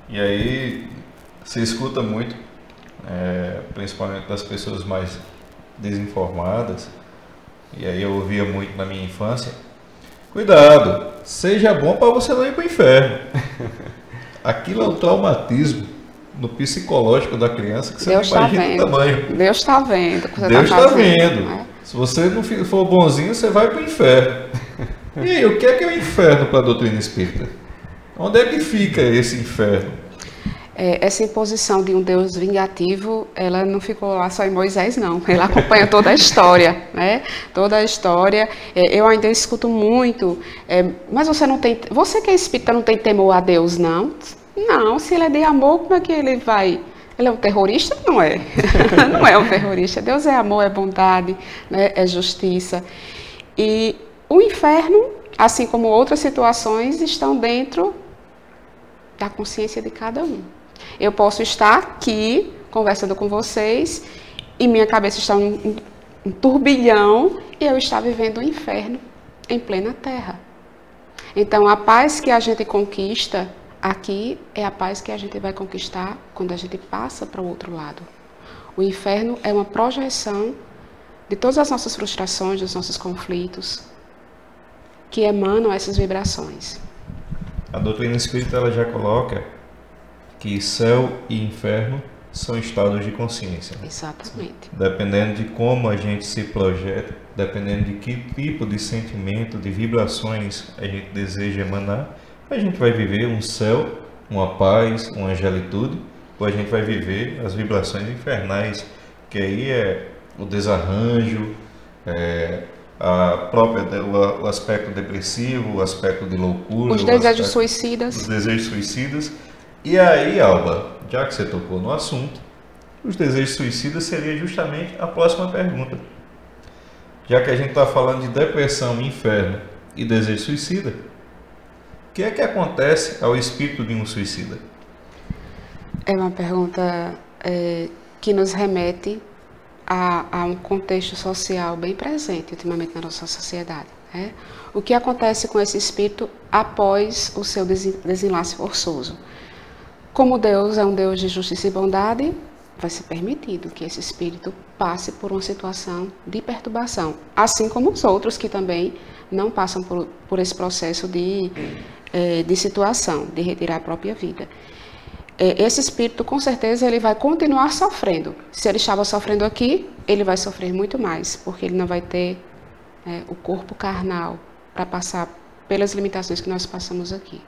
E aí, se escuta muito, principalmente das pessoas mais desinformadas, e aí eu ouvia muito na minha infância, cuidado, seja bom para você não ir para o inferno. Aquilo é um traumatismo no psicológico da criança que você Deus não imagina o tamanho. Deus está vendo. Deus está vendo. Se você não for bonzinho, você vai para o inferno. E aí, o que é o inferno para a doutrina espírita? Onde é que fica esse inferno? Essa imposição de um Deus vingativo, ela não ficou lá só em Moisés, não. Ela acompanha toda a história, né? Toda a história. Eu ainda escuto muito, mas você que é espírita não tem temor a Deus, não? Não, se ele é de amor, como é que ele vai? Ele é um terrorista? Não é. Não é um terrorista. Deus é amor, é bondade, né? É justiça. E o inferno, assim como outras situações, estão dentro da consciência de cada um. Eu posso estar aqui conversando com vocês e minha cabeça está um turbilhão e eu estar vivendo o inferno em plena terra. Então, a paz que a gente conquista aqui é a paz que a gente vai conquistar quando a gente passa para o outro lado. O inferno é uma projeção de todas as nossas frustrações, dos nossos conflitos, que emanam essas vibrações. A doutrina espírita ela já coloca que céu e inferno são estados de consciência. Exatamente. Dependendo de como a gente se projeta, dependendo de que tipo de sentimento, de vibrações a gente deseja emanar, a gente vai viver um céu, uma paz, uma angelitude, ou a gente vai viver as vibrações infernais, que aí é o desarranjo, o aspecto depressivo, o aspecto de loucura, os desejos suicidas. Os desejos suicidas. E aí, Alba, já que você tocou no assunto, os desejos suicidas seria justamente a próxima pergunta. Já que a gente está falando de depressão, inferno e desejo suicida, o que é que acontece ao espírito de um suicida? É uma pergunta que nos remete a um contexto social bem presente ultimamente na nossa sociedade. O que acontece com esse espírito após o seu desenlace forçoso? Como Deus é um Deus de justiça e bondade, vai ser permitido que esse espírito passe por uma situação de perturbação, assim como os outros que também não passam por esse processo de situação, de retirar a própria vida. Esse espírito, com certeza, ele vai continuar sofrendo. Se ele estava sofrendo aqui, ele vai sofrer muito mais, porque ele não vai ter o corpo carnal para passar pelas limitações que nós passamos aqui.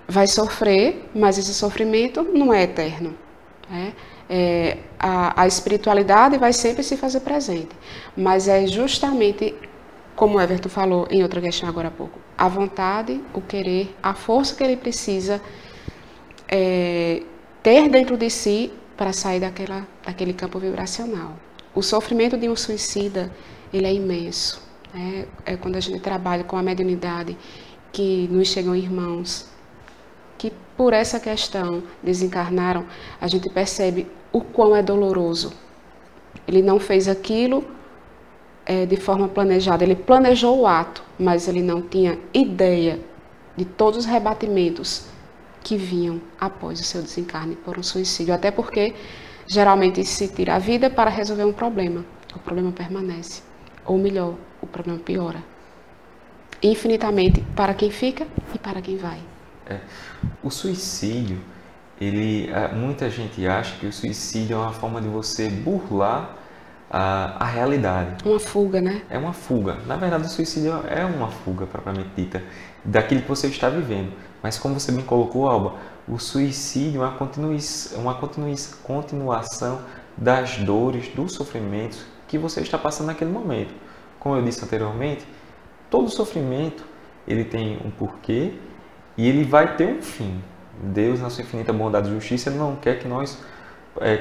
Vai sofrer, mas esse sofrimento não é eterno. A espiritualidade vai sempre se fazer presente, mas é justamente, como o Everton falou em outra questão agora há pouco, a vontade, o querer, a força que ele precisa ter dentro de si para sair daquele campo vibracional. O sofrimento de um suicida, ele é imenso. Quando a gente trabalha com a mediunidade, que nos chegam irmãos que por essa questão desencarnaram, a gente percebe o quão é doloroso. Ele não fez aquilo de forma planejada, ele planejou o ato, mas ele não tinha ideia de todos os rebatimentos que vinham após o seu desencarne por um suicídio. Até porque, geralmente, se tira a vida para resolver um problema. O problema permanece. Ou melhor, o problema piora. Infinitamente para quem fica e para quem vai. O suicídio, muita gente acha que o suicídio é uma forma de você burlar a realidade. Uma fuga, né? É uma fuga. Na verdade, o suicídio é uma fuga, propriamente dita, daquilo que você está vivendo. Mas como você bem colocou, Alba, o suicídio é uma continuação das dores, dos sofrimentos que você está passando naquele momento. Como eu disse anteriormente, todo sofrimento ele tem um porquê e ele vai ter um fim. Deus, na sua infinita bondade e justiça, Ele não quer que nós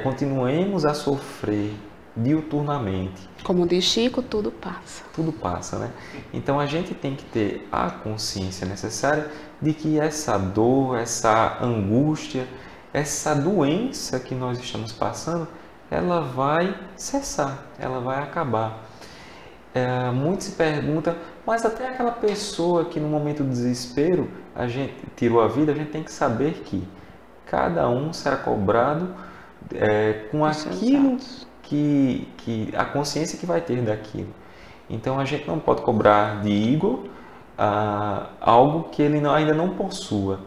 continuemos a sofrer diuturnamente. Como diz Chico, tudo passa. Tudo passa, né? Então a gente tem que ter a consciência necessária de que essa dor, essa angústia, essa doença que nós estamos passando, ela vai cessar, ela vai acabar. Muito se pergunta, mas até aquela pessoa que no momento do desespero a gente tirou a vida, a gente tem que saber que cada um será cobrado com aquilo que a consciência que vai ter daquilo. Então a gente não pode cobrar de Igor algo que ele ainda não possua.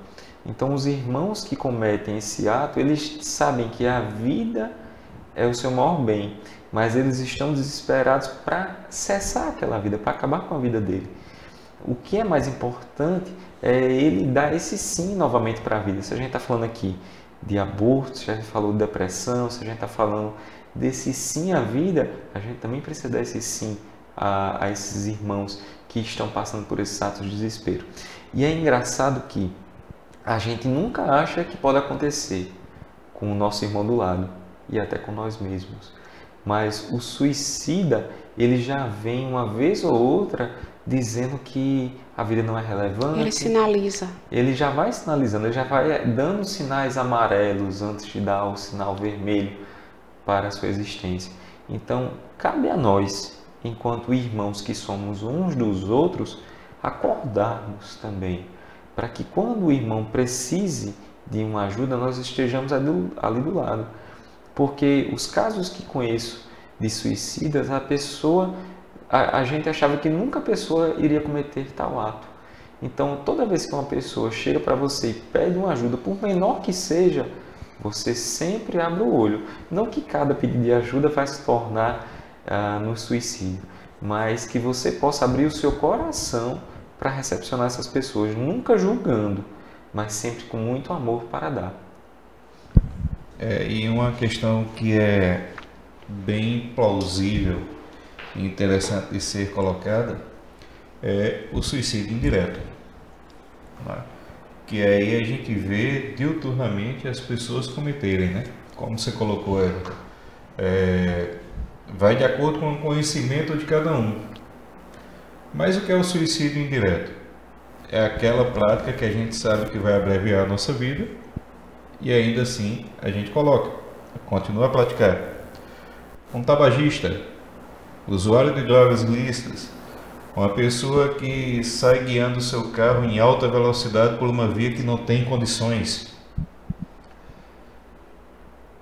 Então os irmãos que cometem esse ato, eles sabem que a vida é o seu maior bem, mas eles estão desesperados para cessar aquela vida, para acabar com a vida dele. O que é mais importante é ele dar esse sim novamente para a vida. Se a gente está falando aqui de aborto, se a gente falou de depressão, se a gente está falando desse sim à vida, a gente também precisa dar esse sim a esses irmãos que estão passando por esses atos de desespero. E é engraçado que a gente nunca acha que pode acontecer com o nosso irmão do lado e até com nós mesmos. Mas o suicida, ele já vem uma vez ou outra dizendo que a vida não é relevante. Ele sinaliza. Ele já vai sinalizando, ele já vai dando sinais amarelos antes de dar o sinal vermelho para a sua existência. Então, cabe a nós, enquanto irmãos que somos uns dos outros, acordarmos também, para que quando o irmão precise de uma ajuda, nós estejamos ali do lado. Porque os casos que conheço de suicidas, a gente achava que nunca a pessoa iria cometer tal ato. Então, toda vez que uma pessoa chega para você e pede uma ajuda, por menor que seja, você sempre abre o olho. Não que cada pedido de ajuda vai se tornar no suicídio, mas que você possa abrir o seu coração para recepcionar essas pessoas, nunca julgando, mas sempre com muito amor para dar. E uma questão que é bem plausível e interessante de ser colocada é o suicídio indireto, né? Que aí a gente vê diuturnamente as pessoas cometerem, né? Como você colocou, vai de acordo com o conhecimento de cada um. Mas o que é o suicídio indireto? É aquela prática que a gente sabe que vai abreviar a nossa vida e ainda assim a gente continua a praticar. Um tabagista, usuário de drogas ilícitas, uma pessoa que sai guiando o seu carro em alta velocidade por uma via que não tem condições.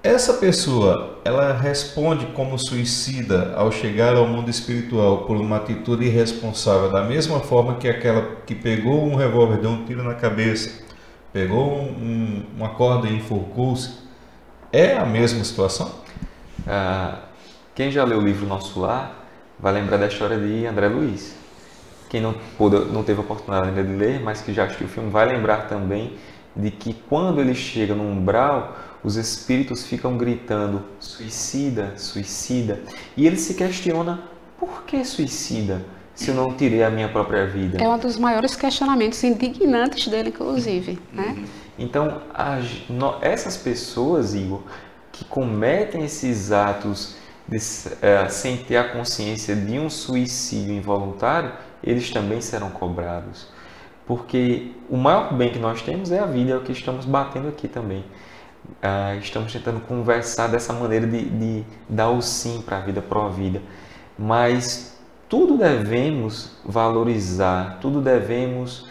Essa pessoa, ela responde como suicida ao chegar ao mundo espiritual por uma atitude irresponsável, da mesma forma que aquela que pegou um revólver, deu um tiro na cabeça, pegou uma corda e enforcou-se. É a mesma situação? Quem já leu o livro Nosso Lar vai lembrar da história de André Luiz. Quem não teve a oportunidade ainda de ler, mas que já assistiu o filme, vai lembrar também de que quando ele chega no umbral, os espíritos ficam gritando suicida, suicida. E ele se questiona, por que suicida, se eu não tirei a minha própria vida? É um dos maiores questionamentos indignantes dele, inclusive, né? Então, essas pessoas, Igor, que cometem esses atos sem ter a consciência de um suicídio involuntário, eles também serão cobrados. Porque o maior bem que nós temos é a vida, é o que estamos batendo aqui também. Estamos tentando conversar dessa maneira de dar o sim para a vida, pró-vida. Mas tudo devemos valorizar, tudo devemos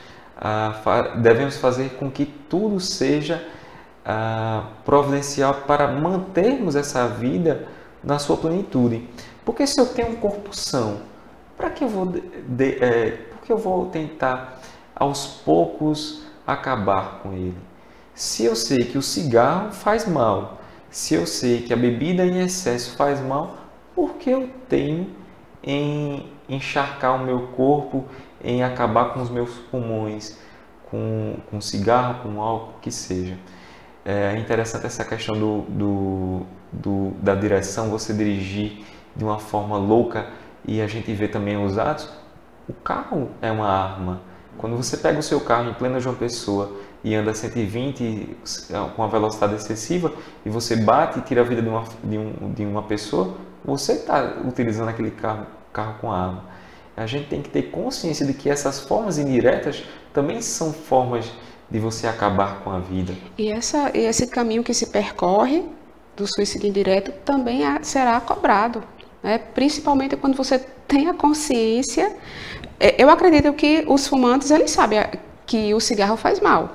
fazer com que tudo seja providencial para mantermos essa vida na sua plenitude. Porque se eu tenho um corpo são, para que eu vou tentar aos poucos acabar com ele? Se eu sei que o cigarro faz mal, se eu sei que a bebida em excesso faz mal, Por que eu tenho em encharcar o meu corpo, em acabar com os meus pulmões, com cigarro, com álcool, que seja? É interessante essa questão da direção, você dirigir de uma forma louca, e a gente vê também os atos. O carro é uma arma. Quando você pega o seu carro em plena João Pessoa e anda 120 com uma velocidade excessiva e você bate e tira a vida de uma pessoa, você está utilizando aquele carro com arma. A gente tem que ter consciência de que essas formas indiretas também são formas de você acabar com a vida. E esse caminho que se percorre do suicídio indireto também será cobrado, né? Principalmente quando você tem a consciência. Eu acredito que os fumantes, eles sabem que o cigarro faz mal,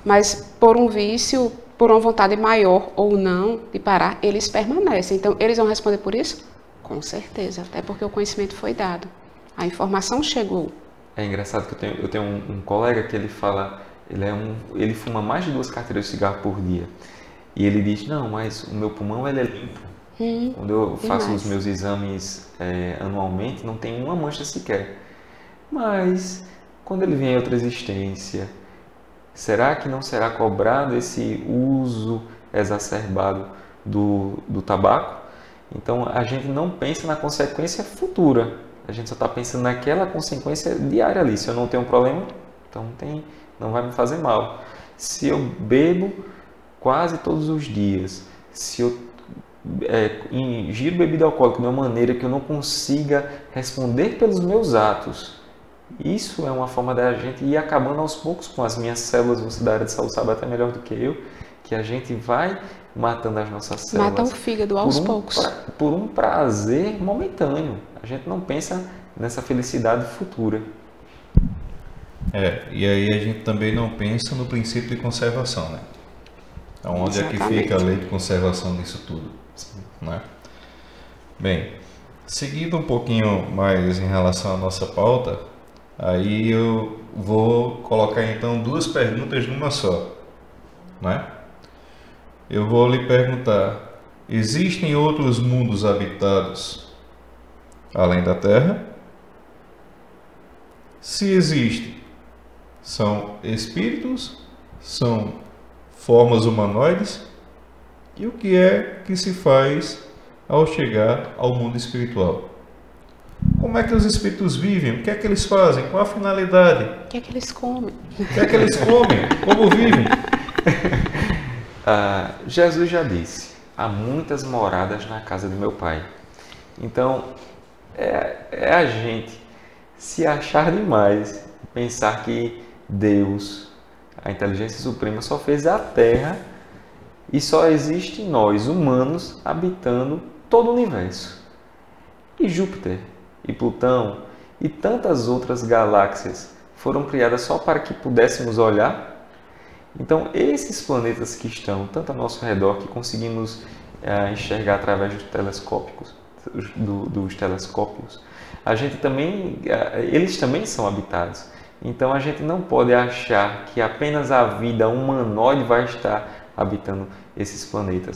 mas por um vício, por uma vontade maior ou não de parar, eles permanecem. Então, eles vão responder por isso? Com certeza, até porque o conhecimento foi dado, a informação chegou. É engraçado que eu tenho um colega que ele fala, ele fuma mais de 2 carteiras de cigarro por dia. E ele diz, não, mas o meu pulmão ele é limpo. Quando eu faço os meus exames anualmente, não tem uma mancha sequer. Mas, quando ele vem em outra existência, será que não será cobrado esse uso exacerbado do tabaco? Então, a gente não pensa na consequência futura. A gente só está pensando naquela consequência diária ali. Se eu não tenho um problema, então não vai me fazer mal. Se eu bebo quase todos os dias, se eu ingiro bebida alcoólica de uma maneira que eu não consiga responder pelos meus atos, isso é uma forma da gente ir acabando aos poucos com as minhas células. Você da área de saúde sabe até melhor do que eu, que a gente vai matando as nossas células. Mata o fígado aos poucos. Por um prazer momentâneo. A gente não pensa nessa felicidade futura. E aí a gente também não pensa no princípio de conservação, né? Onde é que fica a lei de conservação disso tudo, né? Bem, seguindo um pouquinho mais em relação à nossa pauta, aí eu vou colocar então 2 perguntas numa só, né? Eu vou lhe perguntar, existem outros mundos habitados além da Terra? Se existem, são espíritos? São formas humanoides? E o que é que se faz ao chegar ao mundo espiritual? Como é que os espíritos vivem? O que é que eles fazem? Qual a finalidade? O que é que eles comem? O que é que eles comem? Como vivem? Jesus já disse, há muitas moradas na casa de meu Pai. Então, é a gente se achar demais, pensar que Deus, a inteligência suprema, só fez a Terra e só existe nós, humanos, habitando todo o universo. E Júpiter, e Plutão, e tantas outras galáxias foram criadas só para que pudéssemos olhar? Então, esses planetas que estão tanto ao nosso redor, que conseguimos enxergar através dos telescópios, a gente também, eles também são habitados. Então, a gente não pode achar que apenas a vida humanoide vai estar habitando esses planetas.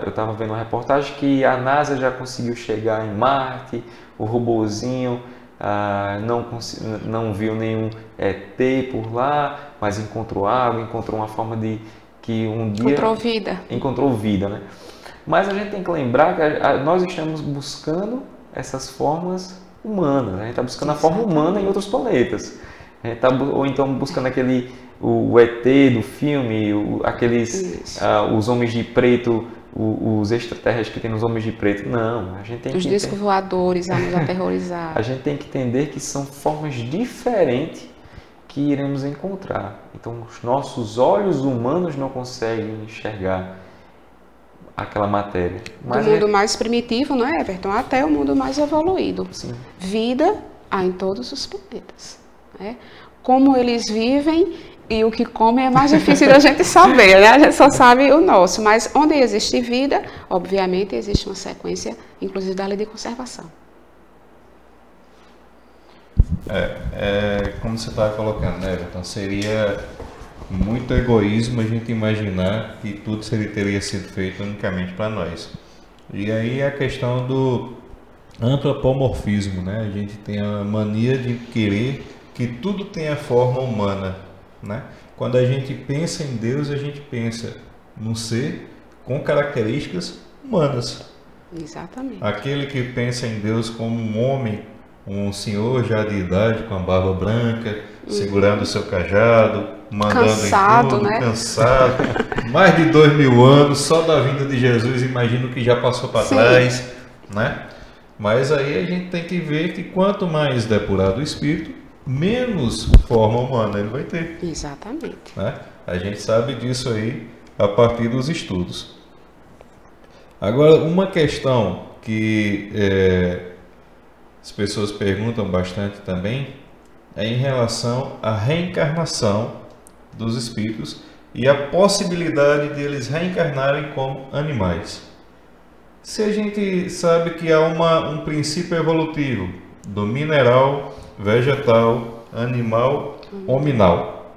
Eu estava vendo uma reportagem que a NASA já conseguiu chegar em Marte, o robozinho não viu nenhum ET por lá, mas encontrou água, encontrou uma forma de que um dia... Encontrou vida, né? Mas a gente tem que lembrar que nós estamos buscando essas formas humanas, né? A gente está buscando a forma humana em outros planetas. A gente ou então buscando o ET do filme, os homens de preto, os extraterrestres que tem nos homens de preto. Não, a gente tem os discos voadores a nos aterrorizar. A gente tem que entender que são formas diferentes que iremos encontrar. Então, os nossos olhos humanos não conseguem enxergar aquela matéria. Do mundo mais primitivo, não é, Everton? Até o mundo mais evoluído. Sim. Vida há em todos os planetas, né? Como eles vivem e o que comem é mais difícil da gente saber, né? A gente só sabe o nosso, mas onde existe vida, obviamente existe uma sequência, inclusive da lei de conservação. Como você estava colocando, né, Everton? Seria muito egoísmo a gente imaginar que tudo teria sido feito unicamente para nós. E aí a questão do antropomorfismo, né? A gente tem a mania de querer que tudo tenha forma humana, né? Quando a gente pensa em Deus, a gente pensa num ser com características humanas. Exatamente. Aquele que pensa em Deus como um homem, um senhor já de idade, com a barba branca, segurando o seu cajado, mandando cansado, em tudo, né? cansado, mais de 2000 anos, só da vinda de Jesus, imagino que já passou para trás, né? Mas aí a gente tem que ver que quanto mais depurado o espírito, menos forma humana ele vai ter. Exatamente. Né? A gente sabe disso aí a partir dos estudos. Agora, uma questão que as pessoas perguntam bastante também é em relação à reencarnação dos espíritos e a possibilidade de eles reencarnarem como animais. Se a gente sabe que há um princípio evolutivo do mineral, vegetal, animal, hominal,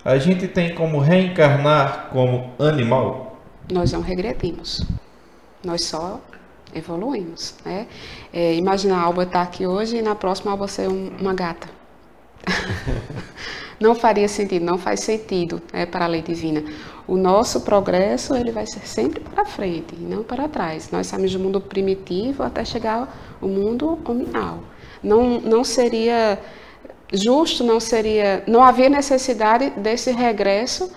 a gente tem como reencarnar como animal? Nós não regredimos, nós só evoluímos, né? Imagina a Alba estar aqui hoje e na próxima a Alba ser uma gata. Não faria sentido, não faz sentido, né, para a lei divina. O nosso progresso ele vai ser sempre para frente, e não para trás. Nós saímos do mundo primitivo até chegar ao mundo hominal. Não seria justo, não havia necessidade desse regresso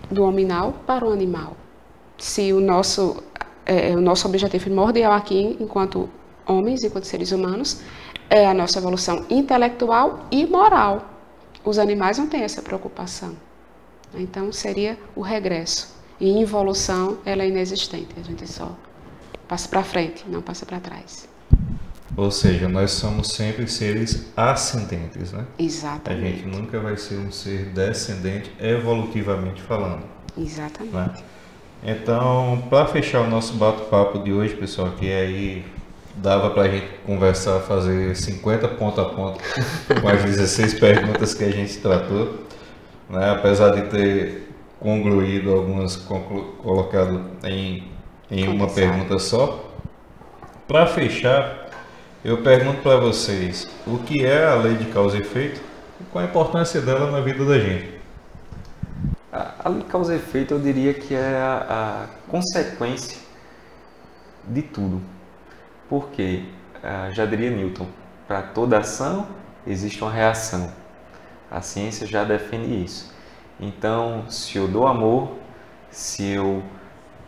do hominal para o animal. Se o nosso objetivo primordial aqui, enquanto homens, enquanto seres humanos, é a nossa evolução intelectual e moral. Os animais não têm essa preocupação. Então, seria o regresso. E involução, ela é inexistente. A gente só passa para frente, não passa para trás. Ou seja, nós somos sempre seres ascendentes, né? Exatamente. A gente nunca vai ser um ser descendente, evolutivamente falando. Exatamente. Né? Então, para fechar o nosso bate-papo de hoje, pessoal, que aí dava para a gente conversar, fazer 50 ponto a ponto com as 16 perguntas que a gente tratou, né? Apesar de ter concluído algumas, colocado em uma pergunta só. Para fechar, eu pergunto para vocês, o que é a lei de causa e efeito e qual a importância dela na vida da gente? A lei de causa e efeito eu diria que é a consequência de tudo. Porque, já diria Newton, para toda ação existe uma reação. A ciência já define isso. Então, se eu dou amor, se eu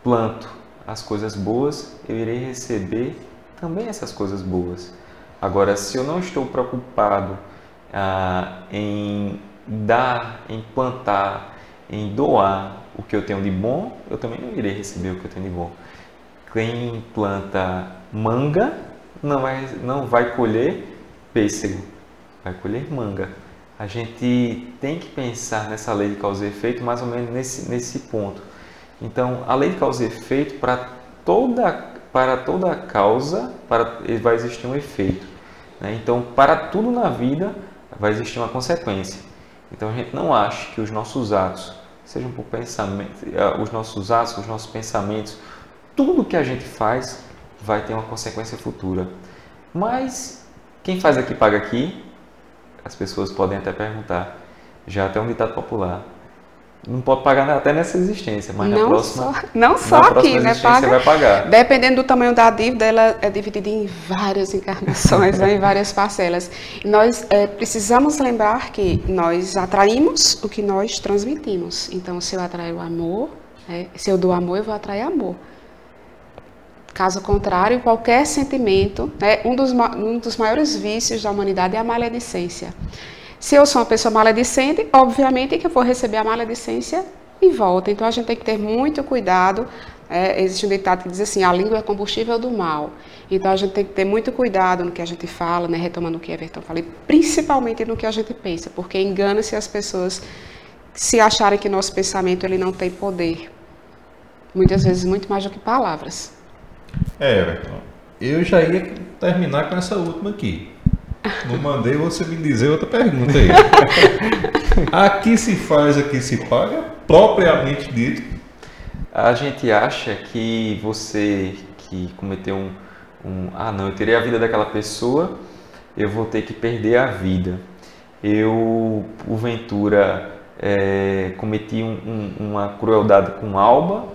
planto as coisas boas, eu irei receber também essas coisas boas. Agora, se eu não estou preocupado em dar, em plantar, em doar o que eu tenho de bom, eu também não irei receber o que eu tenho de bom. Quem planta manga não vai colher pêssego, vai colher manga. A gente tem que pensar nessa lei de causa e efeito mais ou menos nesse ponto. Então, a lei de causa e efeito, para toda causa vai existir um efeito, né? Então, para tudo na vida vai existir uma consequência. Então, a gente não acha que os nossos atos, sejam por pensamento, os nossos pensamentos, tudo que a gente faz vai ter uma consequência futura. Mas quem faz aqui paga aqui. As pessoas podem até perguntar. Já até um ditado popular. Não pode pagar até nessa existência, mas na próxima. Não só aqui, né? Paga, vai pagar. Dependendo do tamanho da dívida, ela é dividida em várias encarnações, né, em várias parcelas. E nós precisamos lembrar que nós atraímos o que nós transmitimos. Então, se eu atrair o amor, se eu dou amor, eu vou atrair amor. Caso contrário, qualquer sentimento, um dos maiores vícios da humanidade é a maledicência. Se eu sou uma pessoa maledicente, obviamente que eu vou receber a maledicência em volta. Então, a gente tem que ter muito cuidado. Existe um ditado que diz assim, a língua é combustível do mal. Então, a gente tem que ter muito cuidado no que a gente fala, né? Retomando o que Everton falou, principalmente no que a gente pensa, porque engana-se as pessoas se acharem que nosso pensamento ele não tem poder. Muitas vezes, muito mais do que palavras. Everton, eu já ia terminar com essa última aqui. Não mandei você me dizer outra pergunta aí. Aqui se faz, aqui se paga, propriamente dito. A gente acha que que cometeu não, eu terei a vida daquela pessoa, eu vou ter que perder a vida. Eu, porventura, cometi uma crueldade com Alba,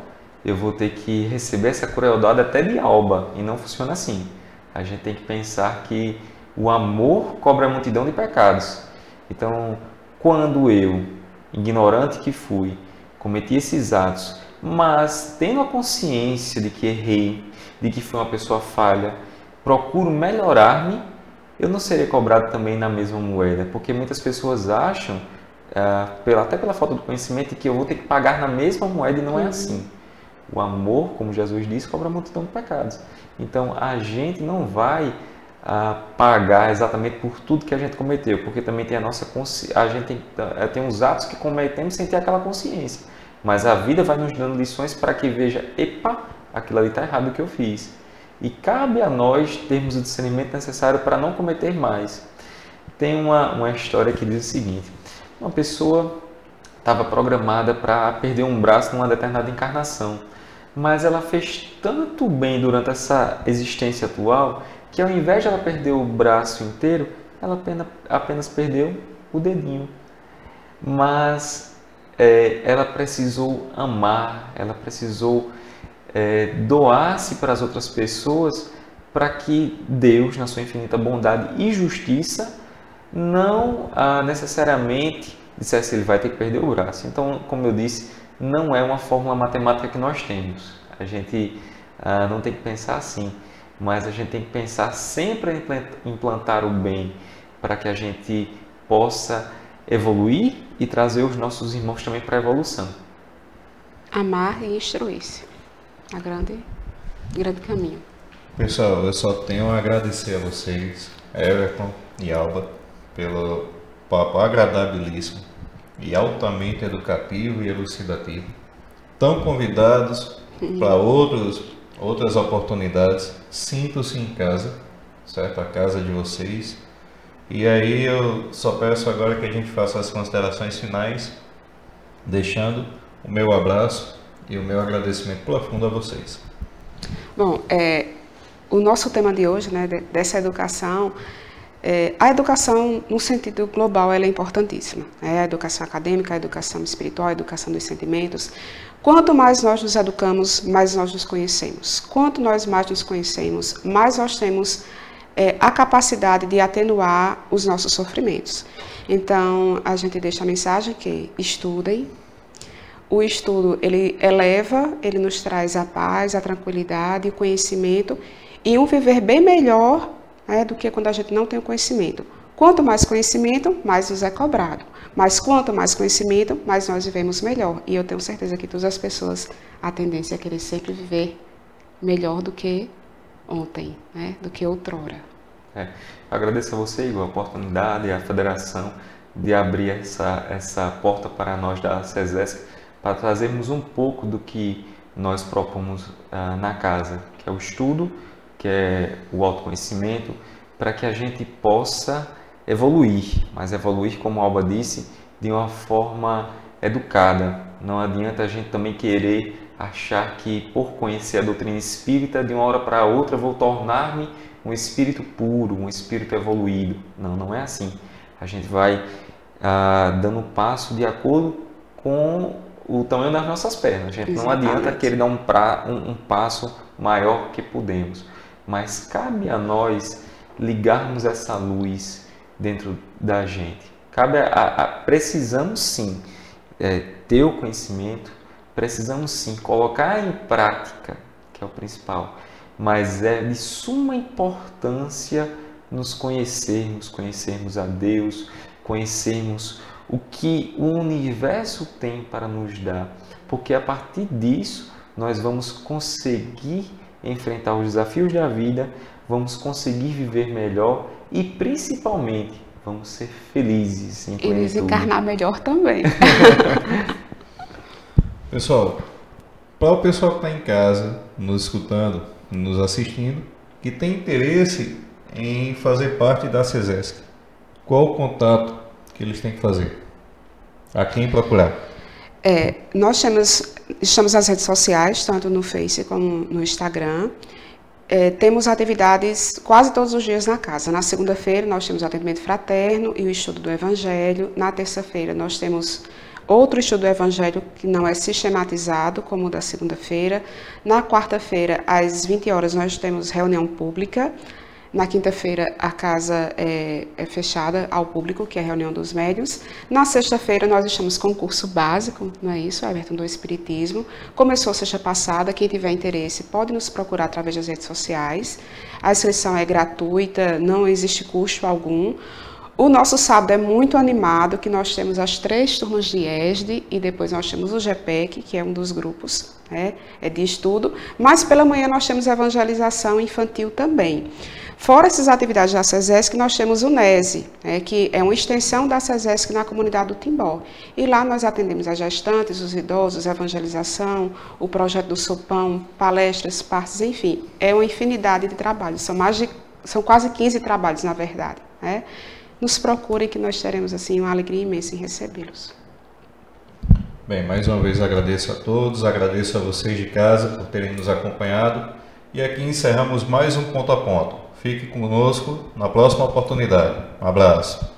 eu vou ter que receber essa crueldade até de Alba, e não funciona assim. A gente tem que pensar que o amor cobre a multidão de pecados. Então, quando eu, ignorante que fui, cometi esses atos, mas tendo a consciência de que errei, de que fui uma pessoa falha, procuro melhorar-me, eu não serei cobrado também na mesma moeda, porque muitas pessoas acham, até pela falta de conhecimento, que eu vou ter que pagar na mesma moeda, e não é assim. O amor, como Jesus disse, cobra a multidão de pecados. Então, a gente não vai pagar exatamente por tudo que a gente cometeu, porque também tem a nossa consciência, a gente tem uns atos que cometemos sem ter aquela consciência. Mas a vida vai nos dando lições para que veja, epa, aquilo ali está errado o que eu fiz. E cabe a nós termos o discernimento necessário para não cometer mais. Tem uma história que diz o seguinte: uma pessoa estava programada para perder um braço numa determinada encarnação, mas ela fez tanto bem durante essa existência atual que, ao invés de ela perder o braço inteiro, ela apenas perdeu o dedinho. Mas ela precisou amar, ela precisou doar-se para as outras pessoas, para que Deus, na sua infinita bondade e justiça, não necessariamente dissesse que ele vai ter que perder o braço. Então, como eu disse, não é uma fórmula matemática que nós temos. A gente não tem que pensar assim, mas a gente tem que pensar sempre em implantar o bem, para que a gente possa evoluir e trazer os nossos irmãos também para a evolução. Amar e instruir-se. A grande caminho. Pessoal, eu só tenho a agradecer a vocês, Everton e Alba, pelo papo agradabilíssimo e altamente educativo e elucidativo. Estão convidados para outras oportunidades. Sintam-se em casa, certo? A casa de vocês. E aí eu só peço agora que a gente faça as considerações finais, deixando o meu abraço e o meu agradecimento profundo a vocês. Bom, o nosso tema de hoje, né, dessa educação, a educação no sentido global, ela é importantíssima. A educação acadêmica, a educação espiritual, a educação dos sentimentos. Quanto mais nós nos educamos, mais nós nos conhecemos. Quanto nós mais nos conhecemos, mais nós temos a capacidade de atenuar os nossos sofrimentos. Então, a gente deixa a mensagem que estudem. O estudo, ele eleva, ele nos traz a paz, a tranquilidade, o conhecimento e um viver bem melhor do que quando a gente não tem o conhecimento. Quanto mais conhecimento, mais nos é cobrado. Mas quanto mais conhecimento, mais nós vivemos melhor. E eu tenho certeza que todas as pessoas, a tendência é querer sempre viver melhor do que ontem, né? Do que outrora. Agradeço a você, Igor, a oportunidade e a federação de abrir essa porta para nós da SESESC, para trazermos um pouco do que nós propomos na casa, que é o estudo, que é o autoconhecimento, para que a gente possa evoluir, mas evoluir, como a Alba disse, de uma forma educada. Não adianta a gente também querer achar que, por conhecer a doutrina espírita, de uma hora para outra vou tornar-me um espírito puro, um espírito evoluído. Não, não é assim. A gente vai dando passo de acordo com o tamanho das nossas pernas. A gente não adianta querer dar um passo maior que podemos. Mas cabe a nós ligarmos essa luz dentro da gente. Precisamos sim ter o conhecimento, precisamos sim colocar em prática, que é o principal. Mas é de suma importância nos conhecermos a Deus, conhecermos o que o universo tem para nos dar. Porque a partir disso nós vamos conseguir enfrentar os desafios da vida, vamos conseguir viver melhor e, principalmente, vamos ser felizes em plenitude. E desencarnar melhor também. Pessoal, para o pessoal que está em casa, nos escutando, nos assistindo, que tem interesse em fazer parte da SESESC, qual o contato que eles têm que fazer? A quem procurar? Nós estamos nas redes sociais, tanto no Face como no Instagram. temos atividades quase todos os dias na casa. Na segunda-feira nós temos o atendimento fraterno e o estudo do Evangelho. Na terça-feira nós temos outro estudo do Evangelho que não é sistematizado, como o da segunda-feira. Na quarta-feira, às 20 horas, nós temos reunião pública. Na quinta-feira, a casa é fechada ao público, que é a reunião dos médiuns. Na sexta-feira, nós estamos com curso básico, não é isso, Everton, do Espiritismo. Começou sexta passada, quem tiver interesse pode nos procurar através das redes sociais. A inscrição é gratuita, não existe custo algum. O nosso sábado é muito animado, que nós temos as 3 turmas de ESD e depois nós temos o GPEC, que é um dos grupos, é de estudo. Mas pela manhã nós temos evangelização infantil também. Fora essas atividades da SESESC, nós temos o NESE, que é uma extensão da SESESC na comunidade do Timbó. E lá nós atendemos as gestantes, os idosos, evangelização, o projeto do Sopão, palestras, partes, enfim. É uma infinidade de trabalhos, são quase 15 trabalhos, na verdade. Nos procurem que nós teremos assim uma alegria imensa em recebê-los. Bem, mais uma vez agradeço a todos, agradeço a vocês de casa por terem nos acompanhado e aqui encerramos mais um Ponto a Ponto. Fique conosco na próxima oportunidade. Um abraço.